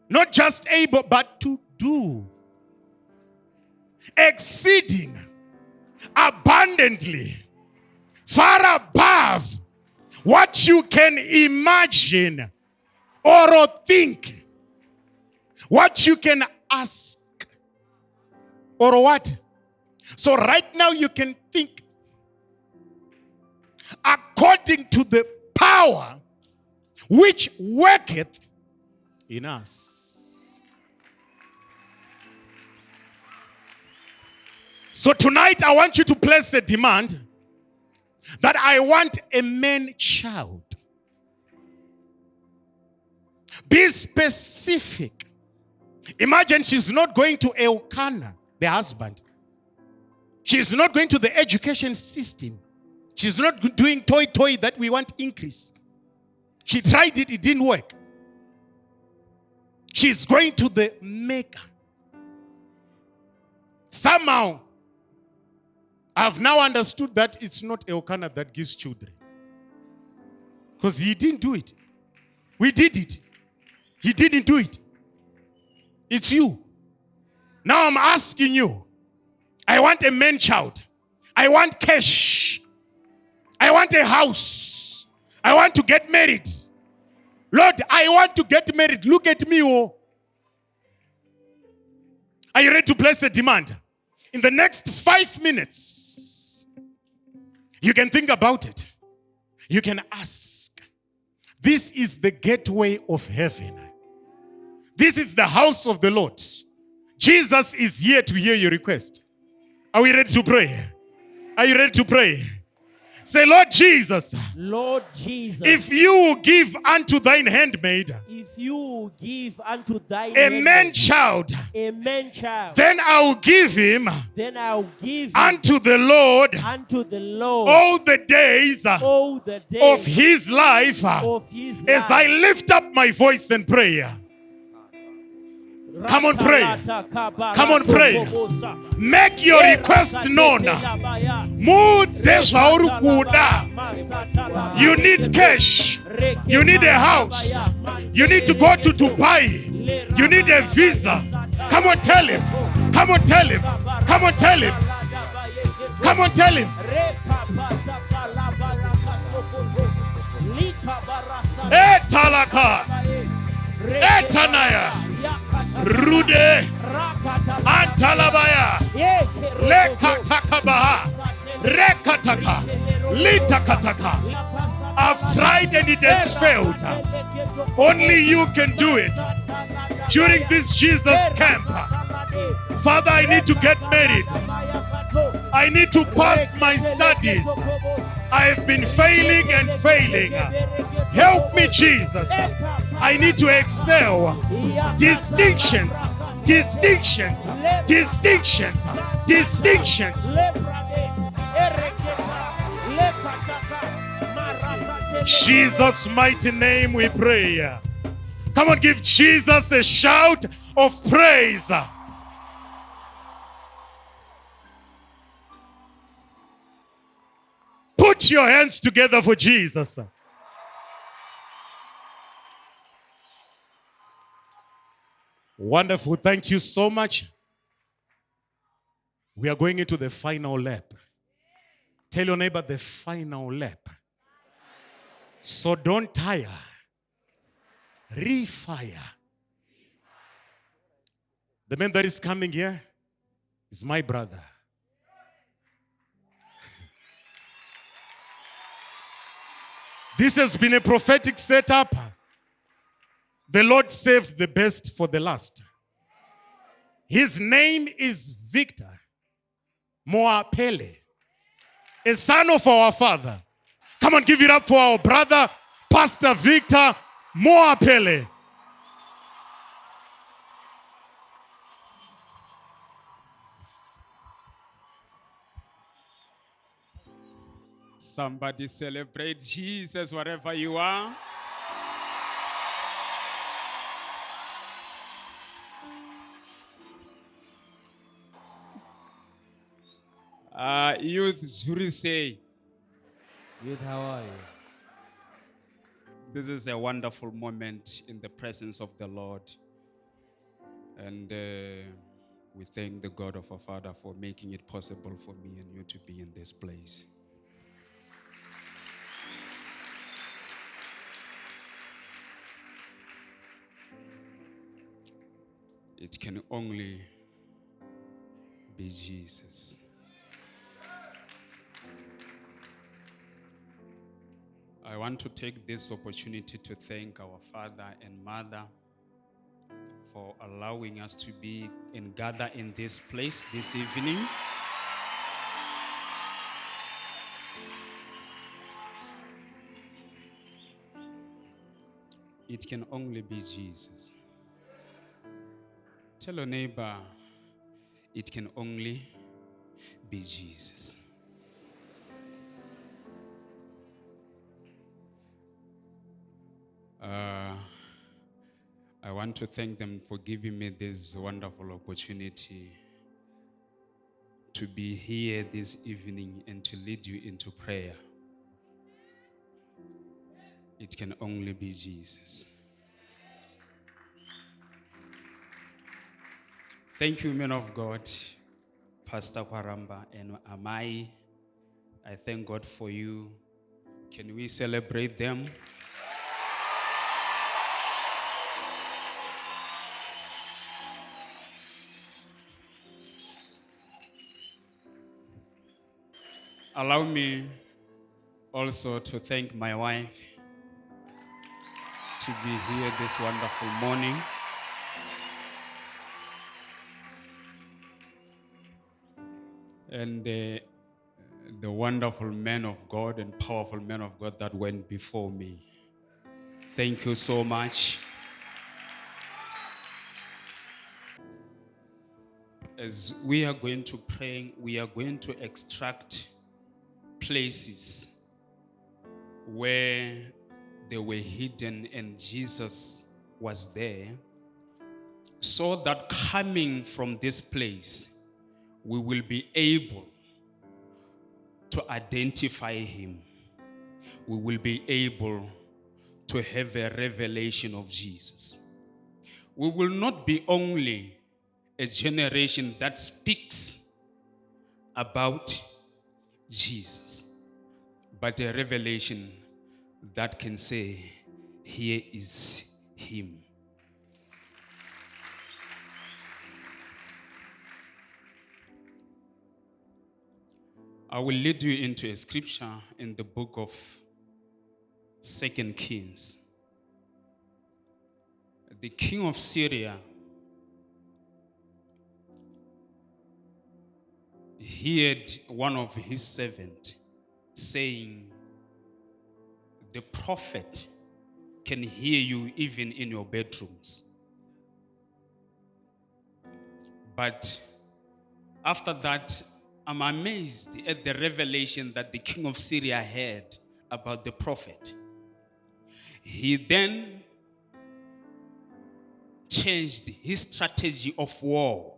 not just able, but to do exceeding abundantly, far above what you can imagine or think, what you can ask, or what. So right now you can think according to the power which worketh in us. So tonight I want you to place a demand that I want a man child. Be specific. Imagine she's not going to Elkanah, the husband. She's not going to the education system. She's not doing toy that we want increase. She tried it, it didn't work. She's going to the maker. Somehow, I've now understood that it's not Elkanah that gives children. Because he didn't do it. We did it. He didn't do it. It's you. Now I'm asking you. I want a man child. I want cash. I want a house. I want to get married. Lord, I want to get married. Look at me. Oh. Are you ready to place a demand? In the next 5 minutes, you can think about it. You can ask. This is the gateway of heaven. This is the house of the Lord. Jesus is here to hear your request. Are we ready to pray? Are you ready to pray? Say, Lord Jesus. Lord Jesus. If you will give unto thine handmaid. If you give unto thine a man child. A man child. Then I will give him. Then I will give him unto the Lord. Unto the Lord. All the days. All the days of his life. Of his life. As I lift up my voice in prayer. Come on, pray. Come on, pray. Make your request known. You need cash. You need a house. You need to go to Dubai. You need a visa. Come on, tell him. Come on, tell him. Come on, tell him. Come on, tell him. Etalaka. Etanaya. Rude Antalabaya Lekatakabaha Rekataka Litakataka. I've tried and it has failed. Only you can do it. During this Jesus camp, Father, I need to get married. I need to pass my studies. I have been failing and failing. Help me, Jesus. I need to excel. Distinctions, distinctions, distinctions, distinctions. Jesus' mighty name we pray. Come on, give Jesus a shout of praise. Put your hands together for Jesus. Wonderful. Thank you so much. We are going into the final lap. Tell your neighbor the final lap. So don't tire. Refire. The man that is coming here is my brother. This has been a prophetic setup. The Lord saved the best for the last. His name is Victor Moapele, a son of our father. Come on, give it up for our brother, Pastor Victor Moapele. Somebody celebrate Jesus wherever you are. Youth Zuri say, Youth, how are you? this is a wonderful moment in the presence of the Lord. And we thank the God of our Father for making it possible for me and you to be in this place. It can only be Jesus. I want to take this opportunity to thank our father and mother for allowing us to be and gather in this place this evening. It can only be Jesus. Tell your neighbor, it can only be Jesus. I want to thank them for giving me this wonderful opportunity to be here this evening and to lead you into prayer. It can only be Jesus. Thank you, men of God, Pastor Kwaramba and Amai. I thank God for you. Can we celebrate them? Allow me also to thank my wife to be here this wonderful morning. And the wonderful men of God and powerful men of God that went before me. Thank you so much. As we are going to pray, we are going to extract places where they were hidden and Jesus was there, so that coming from this place, we will be able to identify him. We will be able to have a revelation of Jesus. We will not be only a generation that speaks about Jesus, but a revelation that can say, here is him. I will lead you into a scripture in the book of 2 Kings. The king of Syria heard one of his servants saying, the prophet can hear you even in your bedrooms. But after that, I'm amazed at the revelation that the king of Syria had about the prophet. He then changed his strategy of war.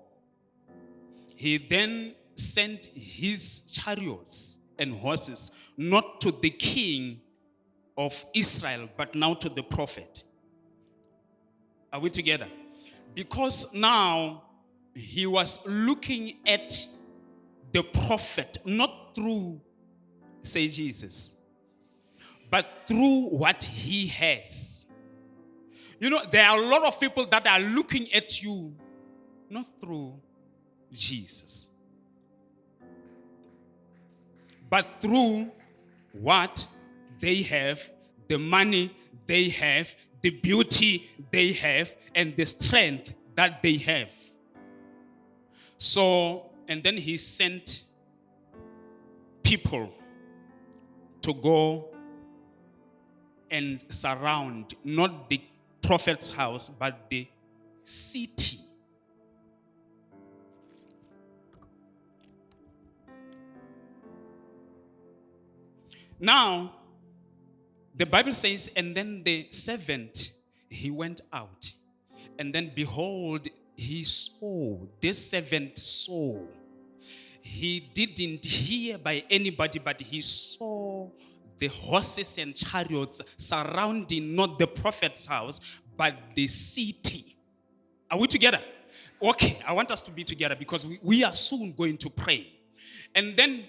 He then sent his chariots and horses not to the king of Israel, but now to the prophet. Are we together? Because now he was looking at the prophet not through Say Jesus. But through what he has. You know, there are a lot of people that are looking at you not through Jesus, but through what they have, the money they have, the beauty they have, and the strength that they have. So, and then he sent people to go and surround not the prophet's house, but the city. Now, the Bible says, and then the servant, he went out. And then behold, he saw, this servant saw. He didn't hear by anybody, but he saw the horses and chariots surrounding not the prophet's house, but the city. Are we together? Okay, I want us to be together because we are soon going to pray. And then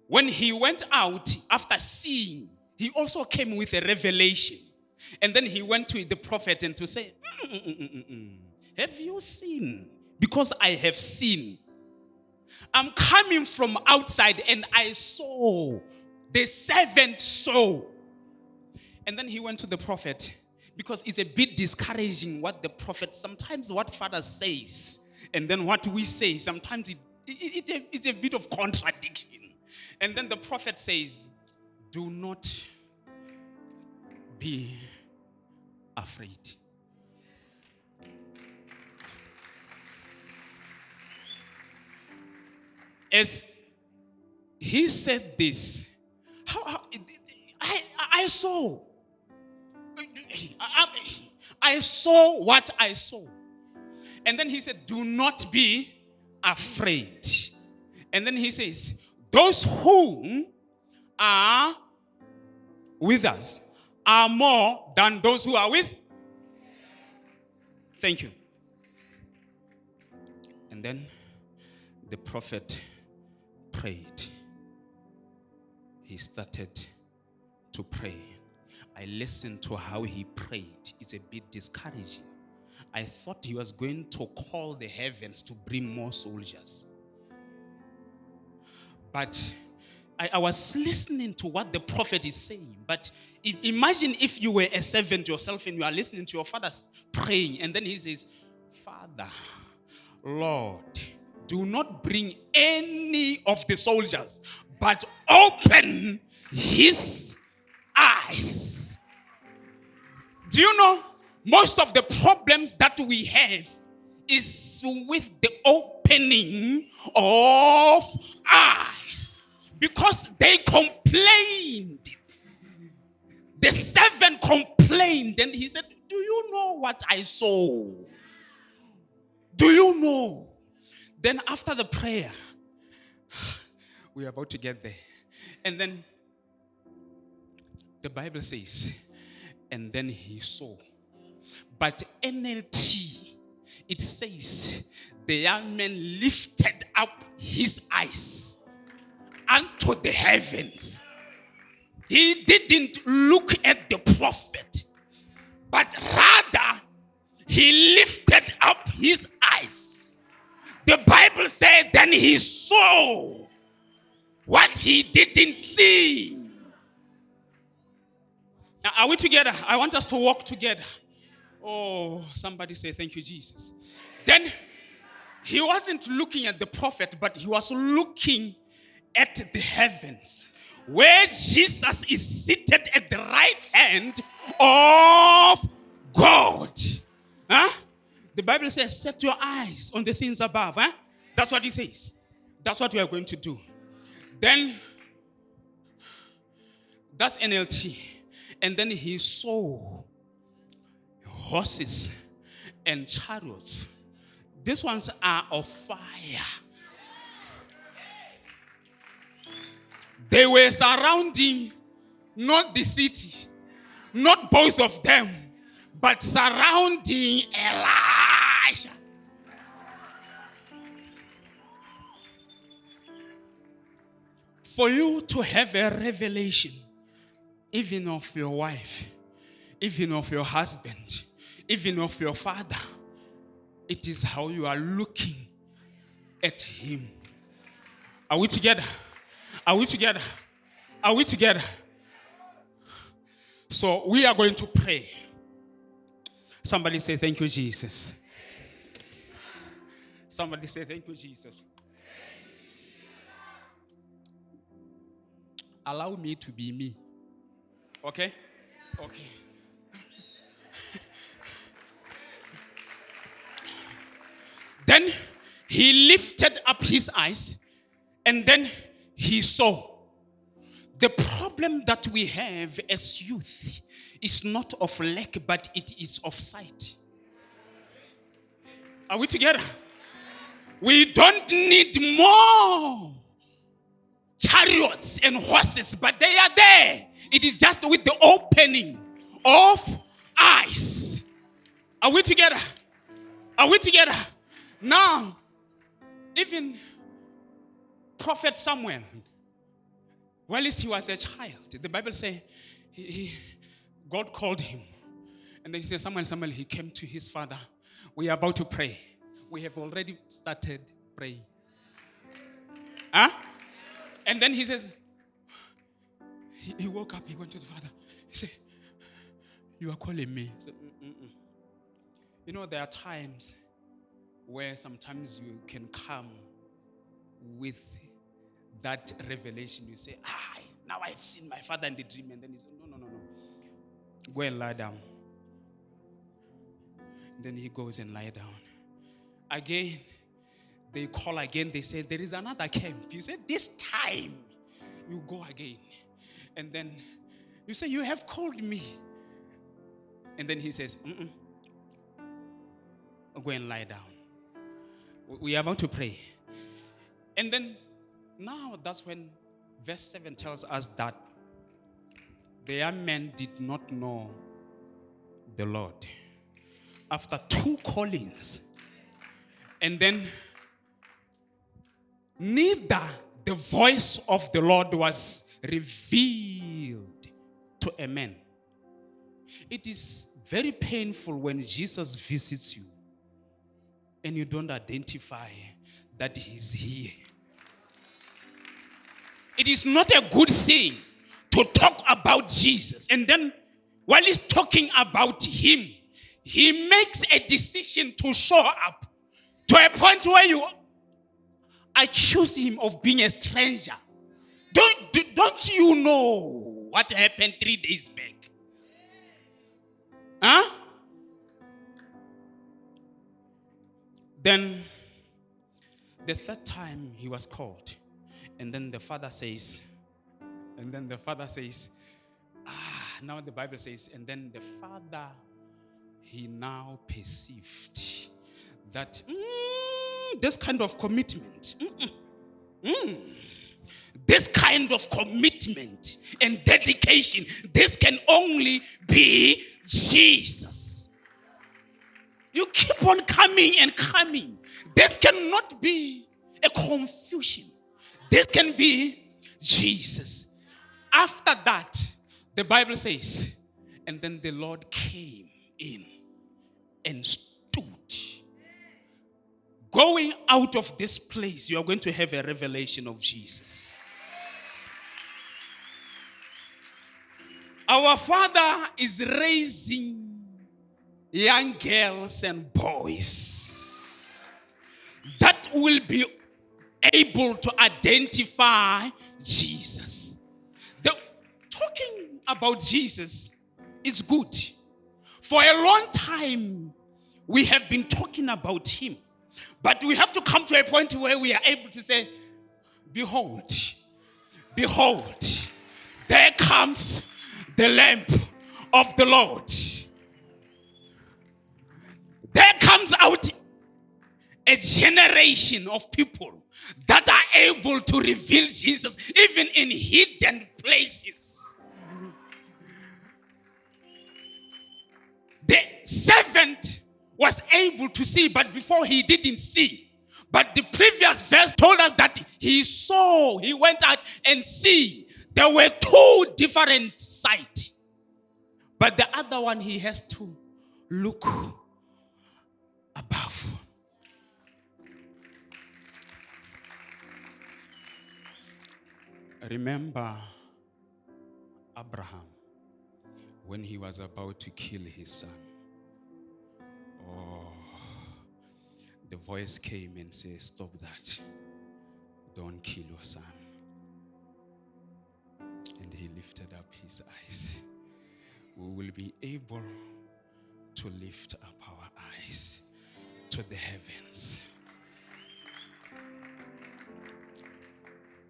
when he went out after seeing, he also came with a revelation. And then he went to the prophet and to say, have you seen? Because I have seen. I'm coming from outside and I saw. The servant saw. And then he went to the prophet because it's a bit discouraging what the prophet, sometimes what father says and then what we say, sometimes it's a bit of contradiction. And then the prophet says, do not be afraid. As he said this, I saw. I saw what I saw. And then he said, do not be afraid. And then he says, those who are with us are more than those who are with. Thank you. And then the prophet prayed. He started to pray. I listened to how he prayed. It's a bit discouraging. I thought he was going to call the heavens to bring more soldiers. But I was listening to what the prophet is saying. But imagine if you were a servant yourself and you are listening to your father praying. And then he says, Father, Lord, do not bring any of the soldiers, but open his eyes. Do you know, most of the problems that we have is with the opening of eyes. Because they complained. The servant complained and he said, do you know what I saw? Do you know? Then after the prayer, we are about to get there. And then the Bible says, and then he saw. But NLT, it says, the young man lifted up his eyes unto the heavens. He didn't look at the prophet, but rather he lifted up his eyes. The Bible said, then he saw what he didn't see. Now, are we together? I want us to walk together. Oh, somebody say, thank you, Jesus. Then he wasn't looking at the prophet, but he was looking at the heavens, where Jesus is seated at the right hand of God. Huh? The Bible says, set your eyes on the things above. Huh? That's what he says. That's what we are going to do. Then, that's NLT. And then he saw horses and chariots. These ones are of fire. They were surrounding not the city, not both of them, but surrounding Elijah. For you to have a revelation, even of your wife, even of your husband, even of your father, it is how you are looking at him. Are we together? Are we together? Are we together? So we are going to pray. Somebody say, thank you, Jesus. Somebody say, thank you, Jesus. Allow me to be me. Okay? Okay. Then he lifted up his eyes and then he saw. The problem that we have as youth is not of lack, but it is of sight. Are we together? We don't need more chariots and horses, but they are there. It is just with the opening of eyes. Are we together? Are we together? Now, even Prophet Samuel, while he was a child, the Bible says God called him. And then he said, Samuel, he came to his father. We are about to pray. We have already started praying. Huh? And then he says, he woke up, he went to the father. He said, you are calling me. He said, mm-mm. You know, there are times where sometimes you can come with that revelation. You say, now I've seen my father in the dream. And then he said, no. Go and lie down. Then he goes and lie down. Again, they call again. They say, there is another camp. You say, this time, you go again. And then you say, you have called me. And then he says, go and lie down. We are about to pray. And then, now that's when verse 7 tells us that the young man did not know the Lord. After 2 callings, and then neither the voice of the Lord was revealed to a man. It is very painful when Jesus visits you and you don't identify that he's here. It is not a good thing to talk about Jesus, and then while he's talking about him, he makes a decision to show up to a point where you accuse him of being a stranger. Don't you know what happened 3 days back? Huh? Then the 3rd time he was called, and then the father says, now the Bible says, and then the father, he now perceived that this kind of commitment, this kind of commitment and dedication, this can only be Jesus. You keep on coming and coming. This cannot be a confusion. This can be Jesus. After that, the Bible says, and then the Lord came in and stood. Going out of this place, you are going to have a revelation of Jesus. Our Father is raising young girls and boys that will be able to identify Jesus. Talking about Jesus is good. For a long time, we have been talking about him. But we have to come to a point where we are able to say, behold, behold, there comes the Lamb of the Lord. There comes out a generation of people that are able to reveal Jesus even in hidden places. The servant was able to see, but before he didn't see. But the previous verse told us that he saw, he went out and see. There were two different sights. But the other one, he has to look above. Remember Abraham when he was about to kill his son. Oh, the voice came and said, stop that. Don't kill your son. And he lifted up his eyes. We will be able to lift up our eyes to the heavens.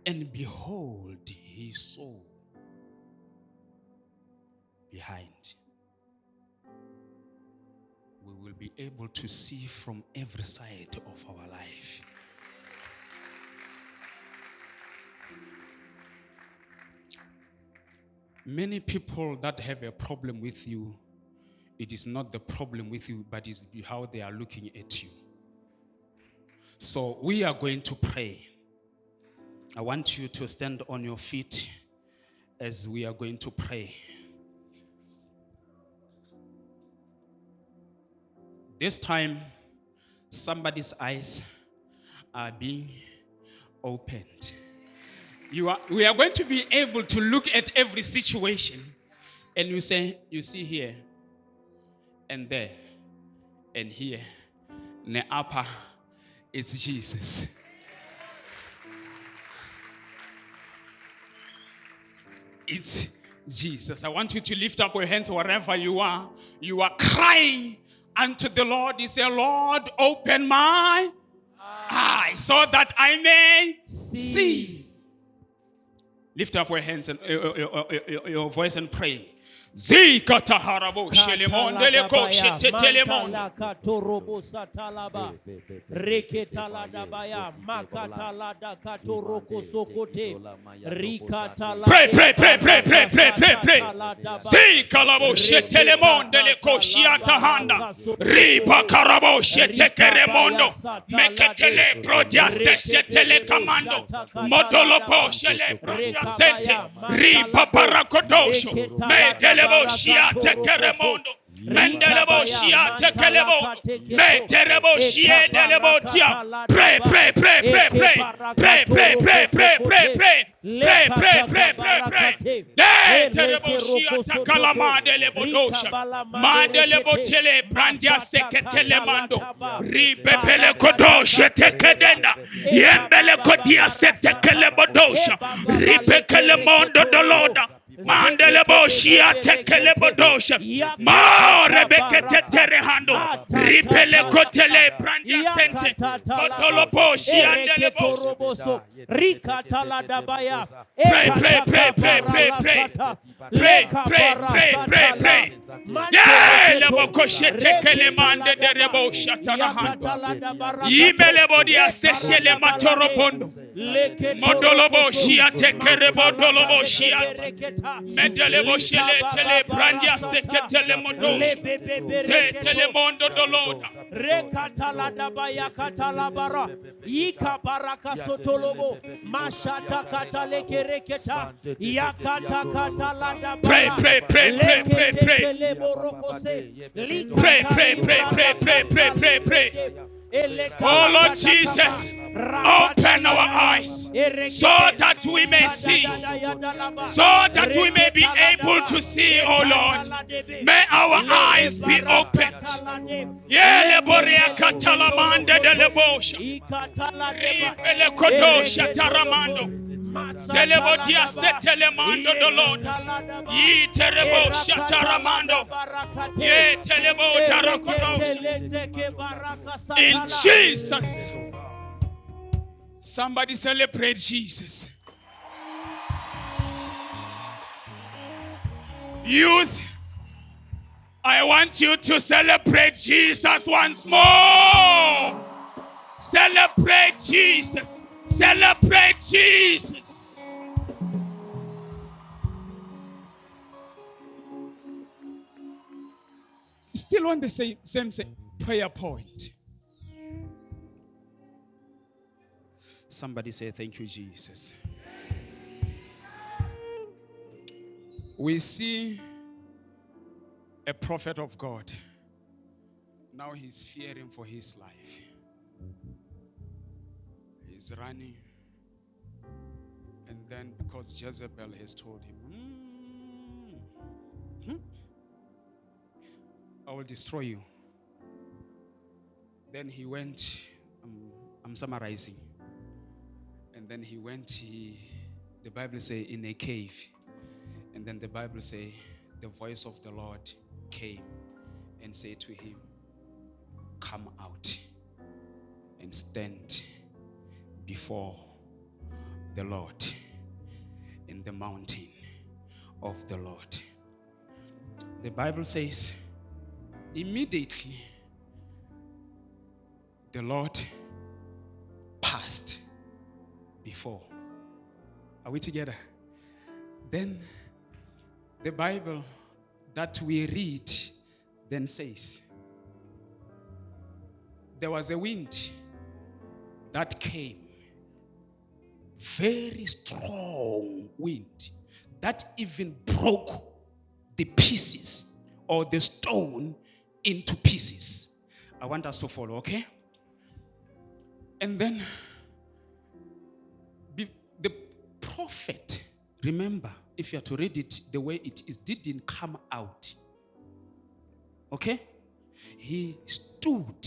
And behold, he saw behind. We will be able to see from every side of our life. Many people that have a problem with you, it is not the problem with you, but it's how they are looking at you. So we are going to pray. I want you to stand on your feet as we are going to pray. This time, somebody's eyes are being opened. We are going to be able to look at every situation and you see here and there and here. The upper is Jesus. It's Jesus. I want you to lift up your hands wherever you are. You are crying unto the Lord. You say, Lord, open my eyes so that I may see. Lift up your hands and your voice and pray. Zika taharabo shelemondele ko shetetelemon. Katorobo satalaba reketala dabaya makatala da katoroko sokote rikatala. Pray. Zika labo shetelemondele ko shiatahanda riba karabo shetekeremondo meketele prodia setele kamando modolopo shele prodia sente riba barakodosho medele Shia tekeremondo, mendelebo shia tekelebo, meterebo shia delebo tia. Pray. Terebo shia takalama delebo dosha, mandelebo tele brandia seketele mando, ribebele kodosha tekedenda, yembele kodia setekelebo dosha, ribekele mondo doloda. Mandelebo shia tekelebo dosha ma rebekete terehando ripele kotele brandia sente motolobo shia ndelebo rikatala dabaya. Pray. Yeah, lebo koshete kele mande derebo shatana hando imelebo dia seshele matorobondo modolobo shia tekerebo dolobo shia Mendelebo shele tele brandia seketele mondo setele mondo doloda rekatala dabaya katala bara ika baraka sotolobo mashata katale kereketa yakata katala dabara pray. Oh Lord Jesus, open our eyes so that we may see, so that we may be able to see, oh Lord. May our eyes be opened. Yeleboria katalamande de lebosha, ribele kodosha taramando. Selebotia setelemando dolota. Ye terebo shataramando. Ye telebo darakodos. In Jesus. Somebody celebrate Jesus. Youth, I want you to celebrate Jesus once more. Celebrate Jesus. Celebrate Jesus. Still on the same prayer point. Somebody say, thank you, Jesus. We see a prophet of God. Now he's fearing for his life. He's running. And then because Jezebel has told him, I will destroy you. Then he went, I'm summarizing. And then he went, the Bible says, in a cave. And then the Bible says, the voice of the Lord came and said to him, come out and stand before the Lord in the mountain of the Lord. The Bible says, immediately the Lord passed before. Are we together? Then the Bible that we read then says, there was a wind that came, very strong wind, that even broke the pieces or the stone into pieces. I want us to follow, okay? And then the prophet, remember, if you are to read it the way it is, didn't come out. Okay? He stood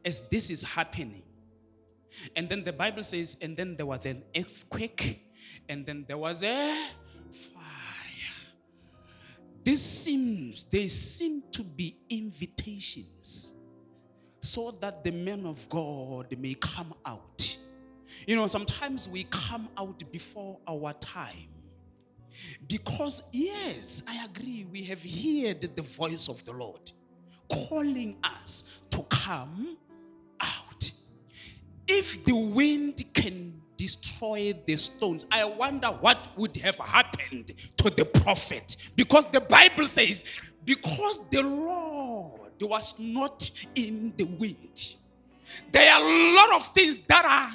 as this is happening. And then the Bible says, and then there was an earthquake, and then there was a fire. They seem to be invitations so that the men of God may come out. You know, sometimes we come out before our time. Because, yes, I agree, we have heard the voice of the Lord calling us to come out. If the wind can destroy the stones, I wonder what would have happened to the prophet. Because the Bible says, because the Lord was not in the wind. There are a lot of things that are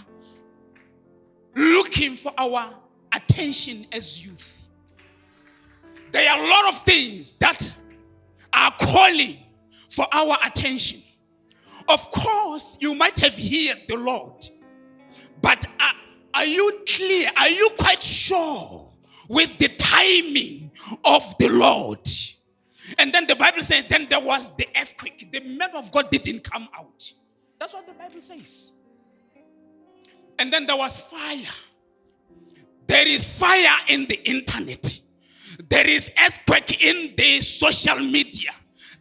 looking for our attention as youth. There are a lot of things that are calling for our attention. Of course, you might have heard the Lord, but are you clear? Are you quite sure with the timing of the Lord? And then the Bible says, then there was the earthquake. The men of God didn't come out. That's what the Bible says. And then there was fire. There is fire in the internet. There is earthquake in the social media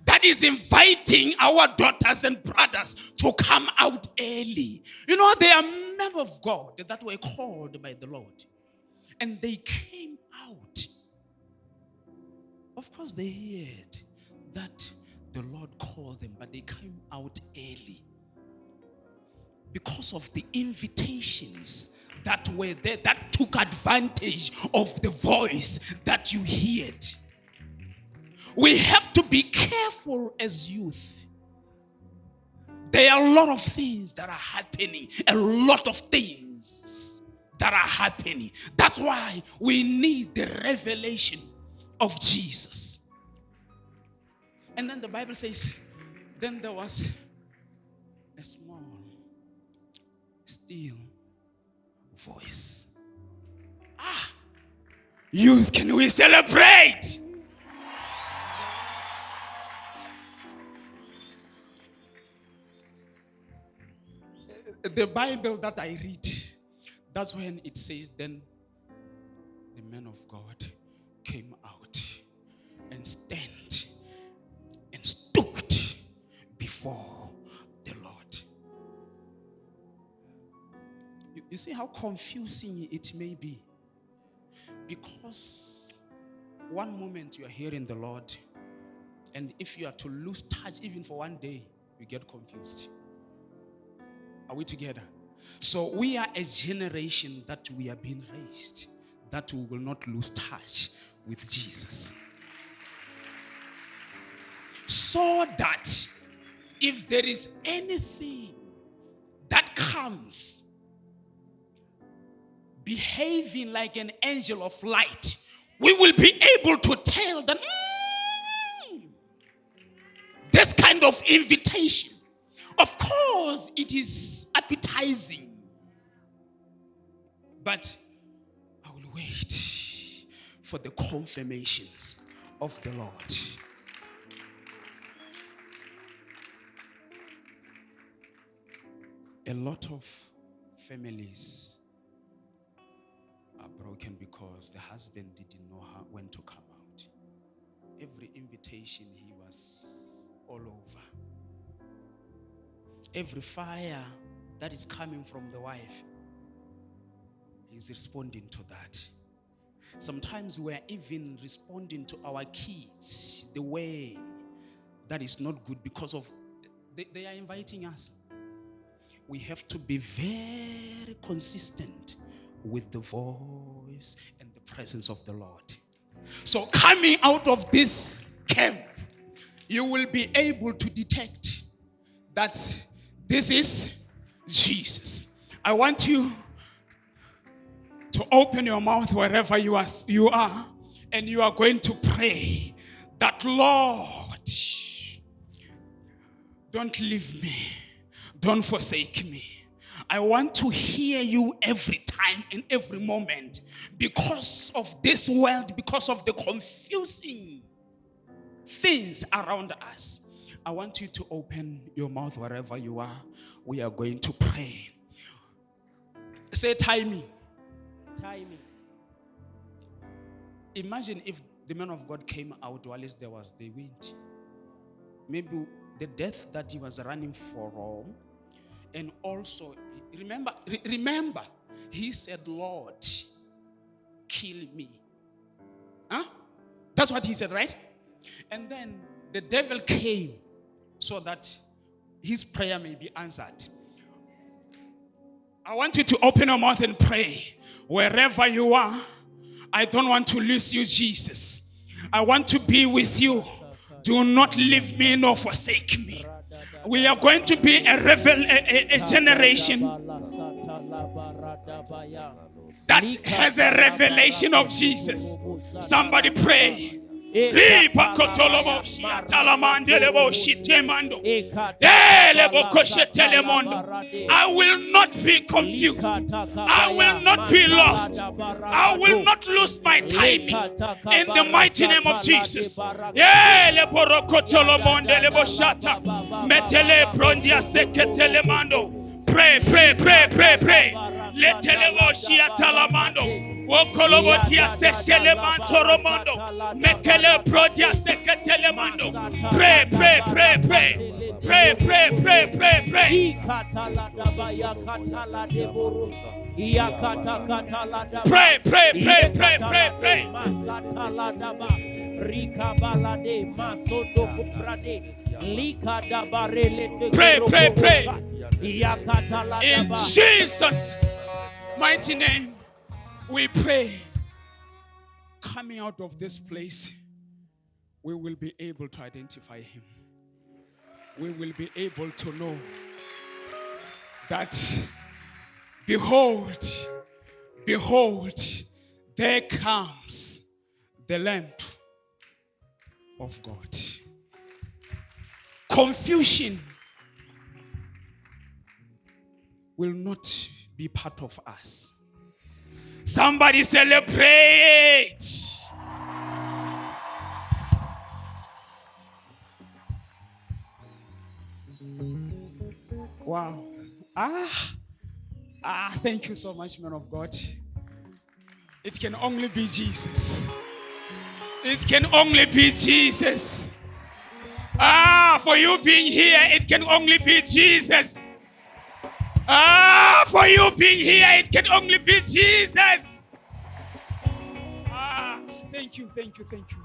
that is inviting our daughters and brothers to come out early. You know, there are men of God that were called by the Lord. And they came out. Of course, they heard that the Lord called them, but they came out early. Because of the invitations that were there, that took advantage of the voice that you heard. We have to be careful as youth. There are a lot of things that are happening. A lot of things that are happening. That's why we need the revelation of Jesus. And then the Bible says, then there was a small, still voice. Youth, can we celebrate? The Bible that I read, that's when it says, then the men of God came out and stood before the Lord. You see how confusing it may be? Because one moment you are hearing the Lord, and if you are to lose touch even for one day, you get confused. Are we together? So we are a generation that we are being raised, that we will not lose touch with Jesus. So that if there is anything that comes behaving like an angel of light, we will be able to tell that this kind of invitation, of course, it is appetizing. But I will wait for the confirmations of the Lord. A lot of families are broken because the husband didn't know when to come out. Every invitation, he was all over. Every fire that is coming from the wife, he's responding to that. Sometimes we're even responding to our kids the way that is not good because of they are inviting us. We have to be very consistent with the voice and the presence of the Lord. So coming out of this camp, you will be able to detect that this is Jesus. I want you to open your mouth wherever you are, and you are going to pray that, Lord, don't leave me. Don't forsake me. I want to hear you every time and every moment because of this world, because of the confusing things around us. I want you to open your mouth wherever you are. We are going to pray. Say timing. Timing. Imagine if the man of God came out while there was the wind. Maybe the death that he was running from. And also, remember, he said, Lord, kill me. Huh? That's what he said, right? And then the devil came so that his prayer may be answered. I want you to open your mouth and pray. Wherever you are, I don't want to lose you, Jesus. I want to be with you. Do not leave me nor forsake me. We are going to be a generation that has a revelation of Jesus. Somebody pray. I will not be confused. I will not be lost. I will not lose my timing in the mighty name of Jesus. Pray, pray, pray, pray, pray. Let televoshia talamando. Wokolobotia seshelemanto romando. Mekele prodia seketelemando. Pray, pray, pray, pray. Pray, pray, pray, pray, pray. Pray, pray, pray, pray, pray, pray. Pray, pray, pray. In Jesus' mighty name, we pray. Coming out of this place, we will be able to identify him. We will be able to know that, behold, behold, there comes the Lamb of God. Confusion will not be part of us. Somebody celebrate. Wow. Thank you so much, man of God. It can only be Jesus. It can only be Jesus. For you being here, it can only be Jesus. For you being here, it can only be Jesus. Thank you, thank you, thank you.